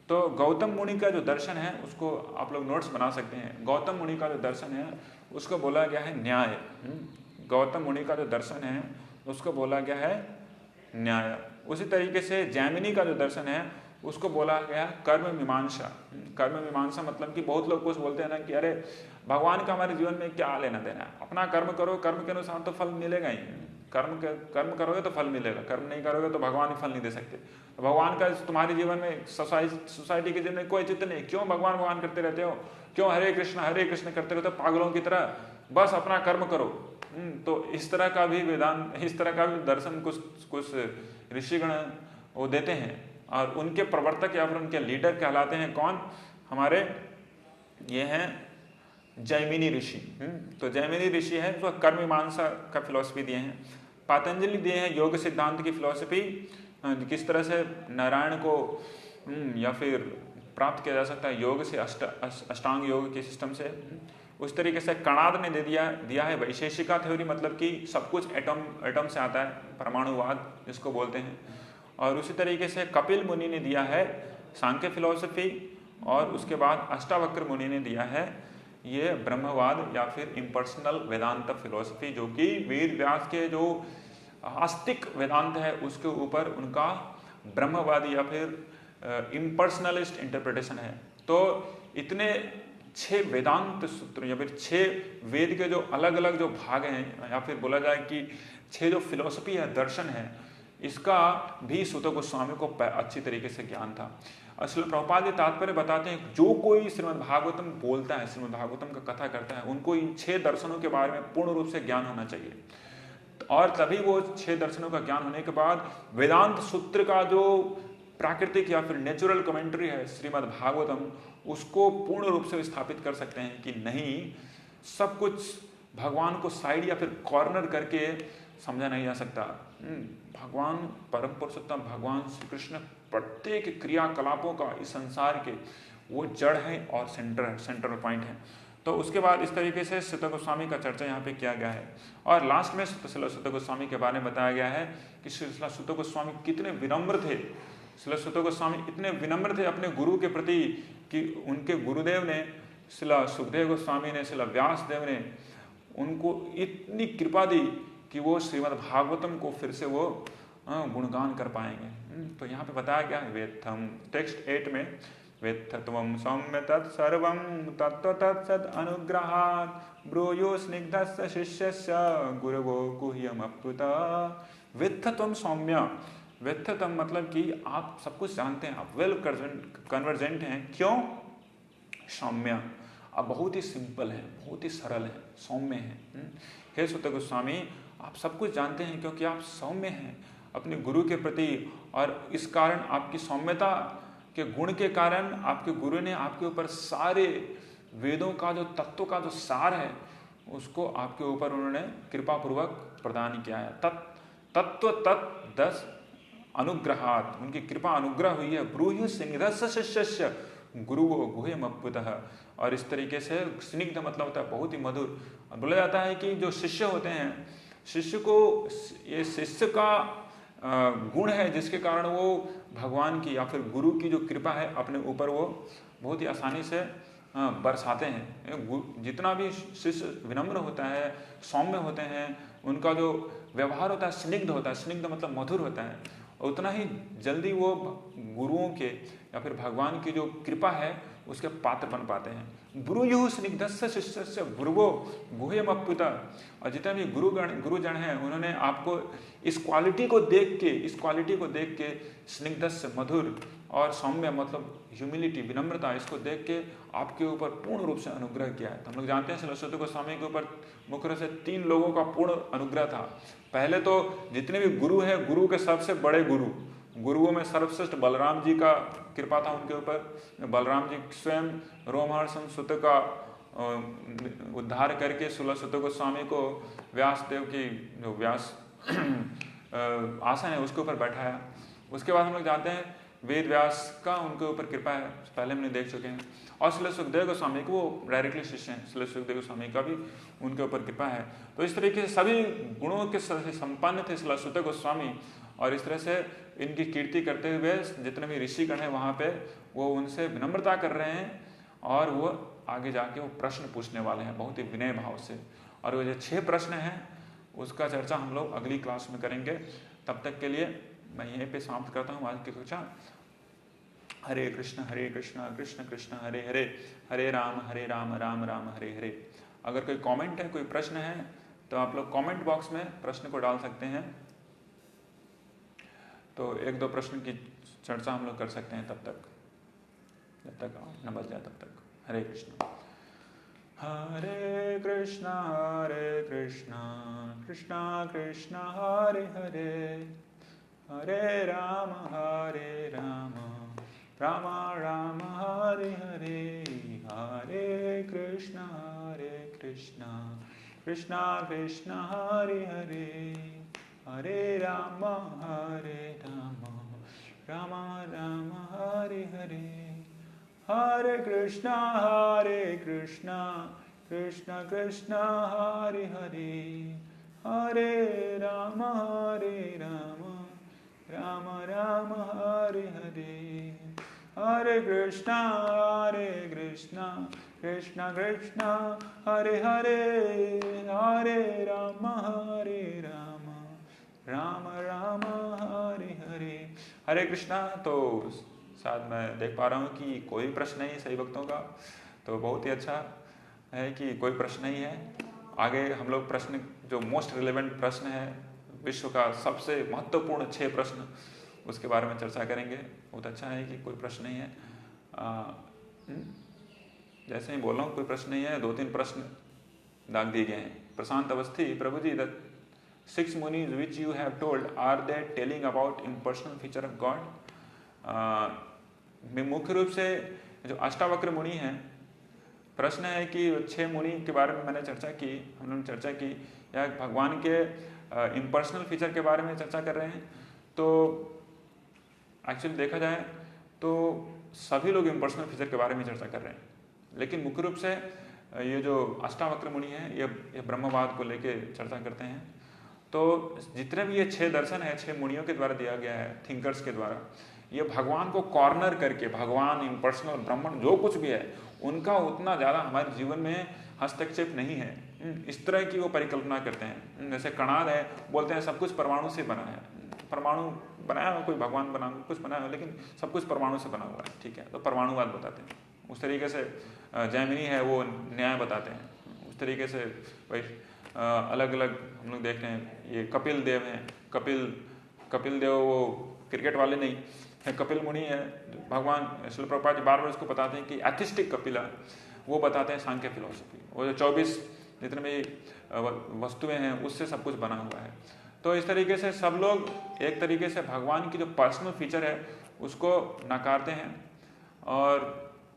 तो गौतम मुनि का जो दर्शन है उसको आप लोग नोट्स बना सकते हैं। गौतम मुनि का जो दर्शन है उसको बोला गया है न्याय। गौतम मुनि का जो दर्शन है उसको बोला गया है न्याय। उसी तरीके से जैमिनी का जो दर्शन है उसको बोला गया कर्म मीमांसा। कर्म मीमांसा मतलब कि बहुत लोग कुछ बोलते हैं ना कि अरे भगवान का हमारे जीवन में क्या लेना देना है, अपना कर्म करो, कर्म के अनुसार तो फल मिलेगा ही। कर्म करोगे तो फल मिलेगा, कर्म नहीं करोगे तो भगवान ही फल नहीं दे सकते। तो भगवान का तुम्हारे जीवन में, सोसाइटी के जीवन में कोई चित्त नहीं, क्यों भगवान करते रहते हो, क्यों हरे कृष्ण करते रहते हो पागलों की तरह, बस अपना कर्म करो। तो इस तरह का भी वेदांत, इस तरह का भी दर्शन कुछ ऋषिगण वो देते हैं और उनके प्रवर्तक या फिर उनके लीडर कहलाते हैं कौन, हमारे ये हैं जैमिनी ऋषि। तो जैमिनी ऋषि है जो कर्म मीमांसा का फिलॉसफी दिए हैं। पातंजलि दिए हैं योग सिद्धांत की फिलॉसफी, किस तरह से नारायण को या फिर प्राप्त किया जा सकता है योग से, अष्टांग योग के सिस्टम से। उस तरीके से कणाद ने दिया है वैशेषिका थ्योरी, मतलब कि सब कुछ एटम से आता है, परमाणुवाद जिसको बोलते हैं। और उसी तरीके से कपिल मुनि ने दिया है सांख्य फिलॉसफी, और उसके बाद अष्टावक्र मुनि ने दिया है ये ब्रह्मवाद या फिर इम्पर्सनल वेदांत फिलॉसफी, जो कि वेद व्यास के जो आस्तिक वेदांत है उसके ऊपर उनका ब्रह्मवादी या फिर इम्पर्सनलिस्ट इंटरप्रिटेशन है। तो इतने 6 वेदांत सूत्र या फिर 6 वेद के जो अलग अलग जो भाग हैं, या फिर बोला जाए कि 6 जो फिलॉसफी है, दर्शन है, इसका भी सूत गोस्वामी को अच्छी तरीके से ज्ञान था। श्रील प्रभुपाद जी तात्पर्य बताते हैं जो कोई श्रीमद् भागवतम बोलता है, श्रीमद् भागवतम का कथा करता है, उनको इन 6 दर्शनों के बारे में पूर्ण रूप से ज्ञान होना चाहिए। और तभी वो 6 दर्शनों का ज्ञान होने के बाद वेदांत सूत्र का जो प्राकृतिक या फिर नेचुरल कमेंट्री है श्रीमद् भागवतम, उसको पूर्ण रूप से स्थापित कर सकते हैं कि नहीं, सब कुछ भगवान को साइड या फिर कॉर्नर करके समझा नहीं जा सकता। भगवान परम पुरुषोत्तम भगवान श्री कृष्ण प्रत्येक क्रियाकलापों का इस संसार के वो जड़ है और सेंट्रल पॉइंट है। तो उसके बाद इस तरीके से सूत गोस्वामी का चर्चा यहाँ पे किया गया है। और लास्ट में सूत गोस्वामी के बारे में बताया गया है कि श्री सूत गोस्वामी कितने विनम्र थे। श्री सूत गोस्वामी इतने विनम्र थे अपने गुरु के प्रति कि उनके गुरुदेव ने, श्री सुखदेव गोस्वामी ने, श्री व्यास देव ने उनको इतनी कृपा दी कि वो श्रीमद् भागवतम को फिर से वो गुणगान कर पाएंगे। तो यहाँ पे बताया गया है वेत्थम टेक्स्ट 8 में, वेत्थत्वं सौम्य तत्सर्वं तत्त्व तत्सद अनुग्रहात् ब्रूयो स्निग्धस्य शिष्यस्य गुरवो गुह्यमप्युता। वेत्थत्वं सौम्य, वेत्थत्वं मतलब कि आप सब कुछ जानते हैं, आप वेल कन्वर्जेंट हैं। क्यों? सौम्य, आप बहुत ही सिंपल है, बहुत ही सरल है, सौम्य है। हे सूत गोस्वामी, आप सब कुछ जानते हैं क्योंकि आप सौम्य हैं अपने गुरु के प्रति, और इस कारण आपकी सौम्यता के गुण के कारण आपके गुरु ने आपके ऊपर सारे वेदों का जो तत्व का जो सार है उसको आपके ऊपर उन्होंने कृपा पूर्वक प्रदान किया है। तत्व तत् 10 अनुग्रहात्, उनकी कृपा अनुग्रह हुई है। ब्रूहि स्निग्धस्य शिष्यस्य गुरुवो गुह्यमप्युतः। और इस तरीके से स्निग्ध मतलब होता है बहुत ही मधुर। बोला जाता है कि जो शिष्य होते हैं, शिष्य को, ये शिष्य का गुण है जिसके कारण वो भगवान की या फिर गुरु की जो कृपा है अपने ऊपर वो बहुत ही आसानी से बरसाते हैं। जितना भी शिष्य विनम्र होता है, सौम्य होते हैं, उनका जो व्यवहार होता है स्निग्ध होता है। स्निग्ध मतलब मधुर होता है। उतना ही जल्दी वो गुरुओं के या फिर भगवान की जो कृपा है उसके पात्र बन पाते हैं। ब्रूयुः स्निग्धस्य शिष्यस्य भुर्वो गुह्यमप्युता। और जितने भी गुरुजन हैं उन्होंने आपको इस क्वालिटी को देख के स्निग्धस्य मधुर और सौम्य मतलब ह्यूमिलिटी विनम्रता, इसको देख के आपके ऊपर पूर्ण रूप से अनुग्रह किया है। तो हम लोग जानते हैं सरस्वती गोस्वामी के ऊपर मुख्य रूप से 3 लोगों का पूर्ण अनुग्रह था। पहले तो जितने भी गुरु हैं, गुरु के सबसे बड़े गुरुओं में सर्वश्रेष्ठ बलराम जी का कृपा था उनके ऊपर। बलराम जी स्वयं रोमहर्षण सुत का उद्धार करके सुलभ गोस्वामी को व्यास देव की जो व्यास आसन है उसके ऊपर बैठाया। उसके बाद हम लोग जानते हैं वेद व्यास का उनके ऊपर कृपा है, पहले हमने देख चुके हैं। और श्री सुखदेव गोस्वामी को वो डायरेक्टली शिष्य हैं, श्री सुखदेव गोस्वामी का भी उनके ऊपर कृपा है। तो इस तरीके से सभी गुणों के संपन्न थे श्री सुखदेव गोस्वामी। और इस तरह से इनकी कीर्ति करते हुए जितने भी ऋषिगण हैं वहाँ पे वो उनसे विनम्रता कर रहे हैं और वो आगे जाके वो प्रश्न पूछने वाले हैं बहुत ही विनय भाव से। और वो जो 6 प्रश्न हैं उसका चर्चा हम लोग अगली क्लास में करेंगे। तब तक के लिए मैं यहीं पे समाप्त करता हूँ आज की कक्षा। हरे कृष्ण कृष्ण कृष्ण हरे हरे, हरे राम राम राम हरे हरे। अगर कोई कमेंट है, कोई प्रश्न है तो आप लोग कमेंट बॉक्स में प्रश्न को डाल सकते हैं। तो 1-2 प्रश्न की चर्चा हम लोग कर सकते हैं तब तक, जब तक न बच जाए तब तक। हरे कृष्ण कृष्ण कृष्ण कृष्ण हरे हरे, हरे राम राम राम हरे हरे, हरे कृष्ण कृष्ण कृष्ण हरे हरे, हरे राम राम राम हरे हरे, हरे कृष्ण कृष्ण कृष्ण हरे हरे, हरे राम राम राम हरे हरे, हरे कृष्ण कृष्ण कृष्ण हरे हरे, हरे राम राम राम हरे हरे। हरे कृष्णा। तो शायद मैं देख पा रहा हूँ कि कोई प्रश्न नहीं सही भक्तों का, तो बहुत ही अच्छा है कि कोई प्रश्न नहीं है। आगे हम लोग प्रश्न जो मोस्ट रिलेवेंट प्रश्न है, विश्व का सबसे महत्वपूर्ण 6 प्रश्न, उसके बारे में चर्चा करेंगे। बहुत अच्छा है कि कोई प्रश्न नहीं है। जैसे ही बोल रहा हूँ कोई प्रश्न नहीं है, 2-3 प्रश्न दाग दिए गए हैं। Prashant Awasthi, Prabhu ji the 6 munis which you have told, are they telling about impersonal feature of God? मुख्य रूप से जो अष्टावक्र मुनि हैं, प्रश्न है कि 6 मुनि के बारे में मैंने चर्चा की, हम लोगों ने चर्चा की, या भगवान के इम्पर्सनल फीचर के बारे में चर्चा कर रहे हैं। तो एक्चुअली देखा जाए तो सभी लोग इम्पर्सनल फीचर के बारे में चर्चा कर रहे हैं, लेकिन मुख्य रूप से ये जो अष्टावक्र मुनि हैं ये ब्रह्मवाद को लेके चर्चा करते हैं। तो जितने भी ये 6 दर्शन है 6 मुनियों के द्वारा दिया गया है, थिंकर्स के द्वारा, ये भगवान को कॉर्नर करके, भगवान इम्पर्सनल ब्राह्मण जो कुछ भी है उनका उतना ज़्यादा हमारे जीवन में हस्तक्षेप नहीं है, इस तरह की वो परिकल्पना करते हैं। जैसे कणाद है, बोलते हैं सब कुछ परमाणु से बना है, परमाणु बनाया कोई भगवान बना कुछ बनाया, लेकिन सब कुछ परमाणु से बना हुआ है, ठीक है, तो परमाणुवाद बताते हैं। उस तरीके से जैमिनी है वो न्याय बताते हैं, उस तरीके से भाई अलग अलग हम लोग देखते हैं। ये कपिल देव हैं, कपिल देव वो क्रिकेट वाले नहीं है, कपिल मुनि है। भगवान श्रील प्रभुपाद जी बार बार उसको बताते हैं कि एथिस्टिक कपिला, वो बताते हैं सांख्य फिलोसफी, वो जो 24 जितने भी वस्तुएं हैं उससे सब कुछ बना हुआ है। तो इस तरीके से सब लोग एक तरीके से भगवान की जो पर्सनल फीचर है उसको नकारते हैं और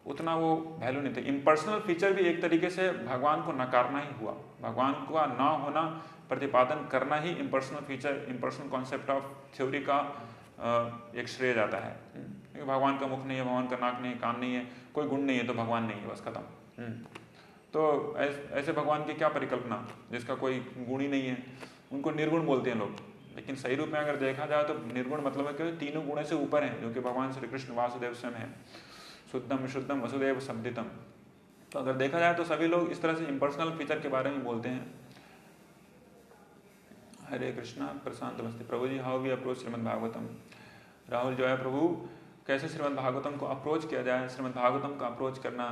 उतना वो वैल्यू नहीं थे। इम्पर्सनल फीचर भी एक तरीके से भगवान को नकारना ही हुआ, भगवान का ना होना प्रतिपादन करना ही impersonal feature, impersonal concept of theory का एक श्रेय जाता है। भगवान का मुख नहीं है, भगवान का नाक नहीं है, कान नहीं है, कोई गुण नहीं है तो भगवान नहीं है, बस खत्म। तो ऐसे भगवान की क्या परिकल्पना जिसका कोई गुण ही नहीं है, उनको निर्गुण बोलते हैं लोग। लेकिन सही रूप में अगर देखा जाए तो निर्गुण मतलब है कि तीनों गुणों से ऊपर है, जो कि भगवान श्री कृष्ण वासुदेव स्वयं है, शुद्धम शुद्धम वसुदेव संधितम। तो अगर देखा जाए तो सभी लोग इस तरह से इम्पर्सनल फीचर के बारे में बोलते हैं। हरे कृष्णा। प्रशांत मस्ती, Prabhu ji how we approach Shrimad Bhagavatam. Rahul जो है प्रभु कैसे श्रीमद् भागवतम को अप्रोच किया जाए। श्रीमद् भागवतम का अप्रोच करना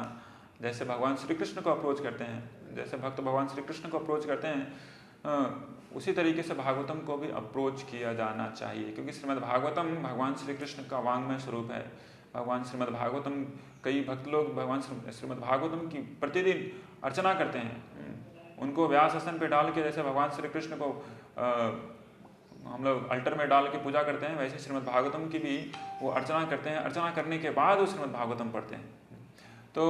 जैसे भगवान श्री कृष्ण को अप्रोच करते हैं, जैसे भक्त भगवान श्री कृष्ण को अप्रोच करते हैं, उसी तरीके से भागवतम को भी अप्रोच किया जाना चाहिए। क्योंकि श्रीमद् भागवतम भगवान श्री कृष्ण का वांग्मय स्वरूप है। भगवान श्रीमद् भागवतम, कई भक्त लोग भगवान श्रीमद् भागवतम की प्रतिदिन अर्चना करते हैं। उनको व्यास आसन पे डाल के जैसे भगवान श्री कृष्ण को हम लोग अल्टर में डाल के पूजा करते हैं, वैसे श्रीमद् भागवतम की भी वो अर्चना करते हैं। अर्चना करने के बाद वो श्रीमद् भागवतम पढ़ते हैं। तो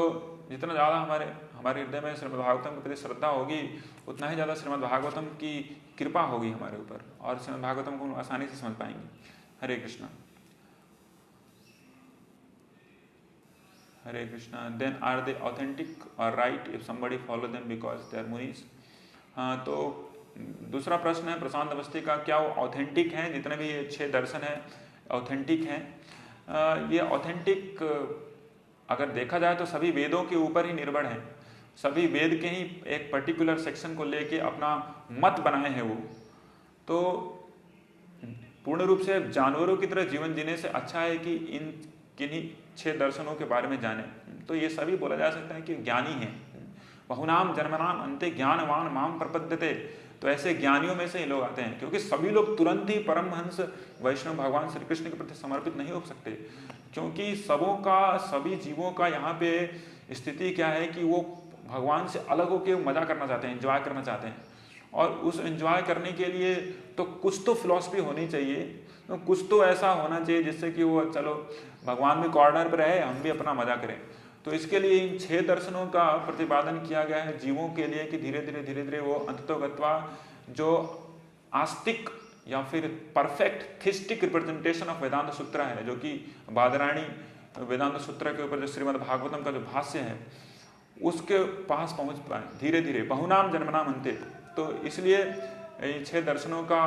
जितना ज़्यादा हमारे हृदय में श्रीमद् भागवतम के प्रति श्रद्धा होगी, उतना ही ज़्यादा श्रीमद् भागवतम की कृपा होगी हमारे ऊपर, और श्रीमद् भागवतम को हम आसानी से समझ पाएंगे। Hare Krishna. Hare Krishna. Then are they authentic और right if somebody follow them because they are munis. हाँ, तो दूसरा प्रश्न है प्रशांत अवस्थी का, क्या वो ऑथेंटिक हैं? जितने भी ये 6 दर्शन हैं ऑथेंटिक हैं? ये ऑथेंटिक अगर देखा जाए तो सभी वेदों के ऊपर ही निर्भर है। सभी वेद के ही एक पर्टिकुलर सेक्शन को लेके अपना मत बनाए हैं वो। तो पूर्ण रूप से जानवरों की तरह जीवन जीने से अच्छा है कि इन किन्हीं 6 दर्शनों के बारे में जाने। तो ये सभी बोला जा सकता है कि ज्ञानी हैं। बहुनाम जन्मनाम अन्ते ज्ञानवान माम प्रपद्यते। तो ऐसे ज्ञानियों में से ही लोग आते हैं, क्योंकि सभी लोग तुरंत ही परमहंस वैष्णव भगवान श्री कृष्ण के प्रति समर्पित नहीं हो सकते। क्योंकि सभी जीवों का यहाँ पे स्थिति क्या है कि वो भगवान से अलग होकर मजा करना चाहते हैं, एंजॉय करना चाहते हैं। और उस एंजॉय करने के लिए तो कुछ तो फिलॉसफी होनी चाहिए, तो कुछ तो ऐसा होना चाहिए जिससे कि वो चलो भगवान भी कॉर्नर पर रहे, हम भी अपना मजा करें। तो इसके लिए इन 6 दर्शनों का प्रतिपादन किया गया है जीवों के लिए कि धीरे धीरे वो अंततोगत्वा जो आस्तिक या फिर परफेक्ट थिस्टिक रिप्रेजेंटेशन ऑफ वेदांत सूत्र है, जो कि बादरायणी वेदांत सूत्र के ऊपर जो श्रीमद् भागवतम का जो भाष्य है उसके पास पहुंच पाए धीरे धीरे। बहुनाम जन्मनाम अन्ते। तो इसलिए इन 6 दर्शनों का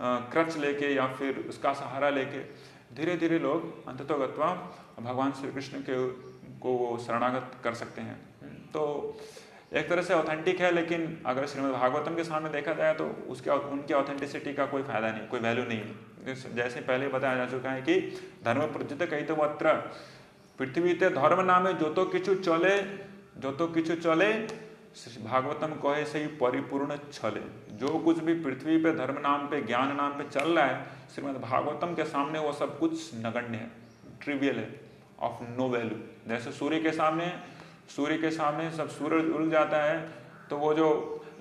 क्रच लेके या फिर उसका सहारा लेके धीरे धीरे लोग अंततोगत्वा भगवान श्री कृष्ण को वो शरणागत कर सकते हैं। तो एक तरह से ऑथेंटिक है, लेकिन अगर श्रीमद् भागवतम के सामने देखा जाए तो उनकी ऑथेंटिसिटी का कोई फायदा नहीं, कोई वैल्यू नहीं है। जैसे पहले बताया जा चुका है कि धर्म प्रजित कही तो अत्र पृथ्वी ते धर्म नामे जो तो किछु चले भागवतम कहे सही परिपूर्ण छले। जो कुछ भी पृथ्वी पे धर्म नाम पे, ज्ञान नाम पे चल रहा है, श्रीमद् भागवतम के सामने वो सब कुछ नगण्य है, ट्रिवियल है, ऑफ नो वैल्यू। जैसे सूर्य के सामने सब सूरज उड़ जाता है, तो वो जो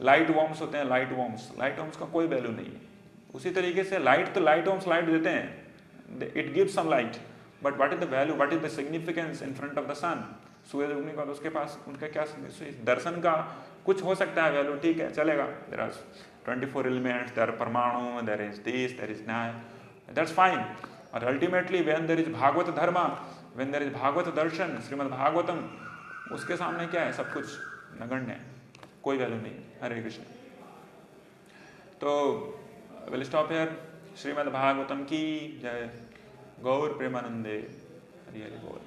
लाइट वॉर्म्स होते हैं, लाइट वॉर्म्स का कोई वैल्यू नहीं है। उसी तरीके से लाइट वॉर्म्स लाइट देते हैं, it gives some light, but what is the value, what is the significance in front of the sun. सूरज उगने के बाद उसके पास उनका क्या दर्शन का कुछ हो सकता है वैल्यू, ठीक है, चलेगा। There are 24 elements, there are paramanu, there is this, there is that, that's fine. और ultimately when there is Bhagavat dharma, when there is Bhagavat darshan, Shrimad Bhagavatam, उसके सामने क्या है, सब कुछ नगण्य है, कोई वैल्यू नहीं। हरे कृष्ण। तो will stop here. Shrimad Bhagavatam की जय। गौर प्रेमानंदे। हरि हरि बोल।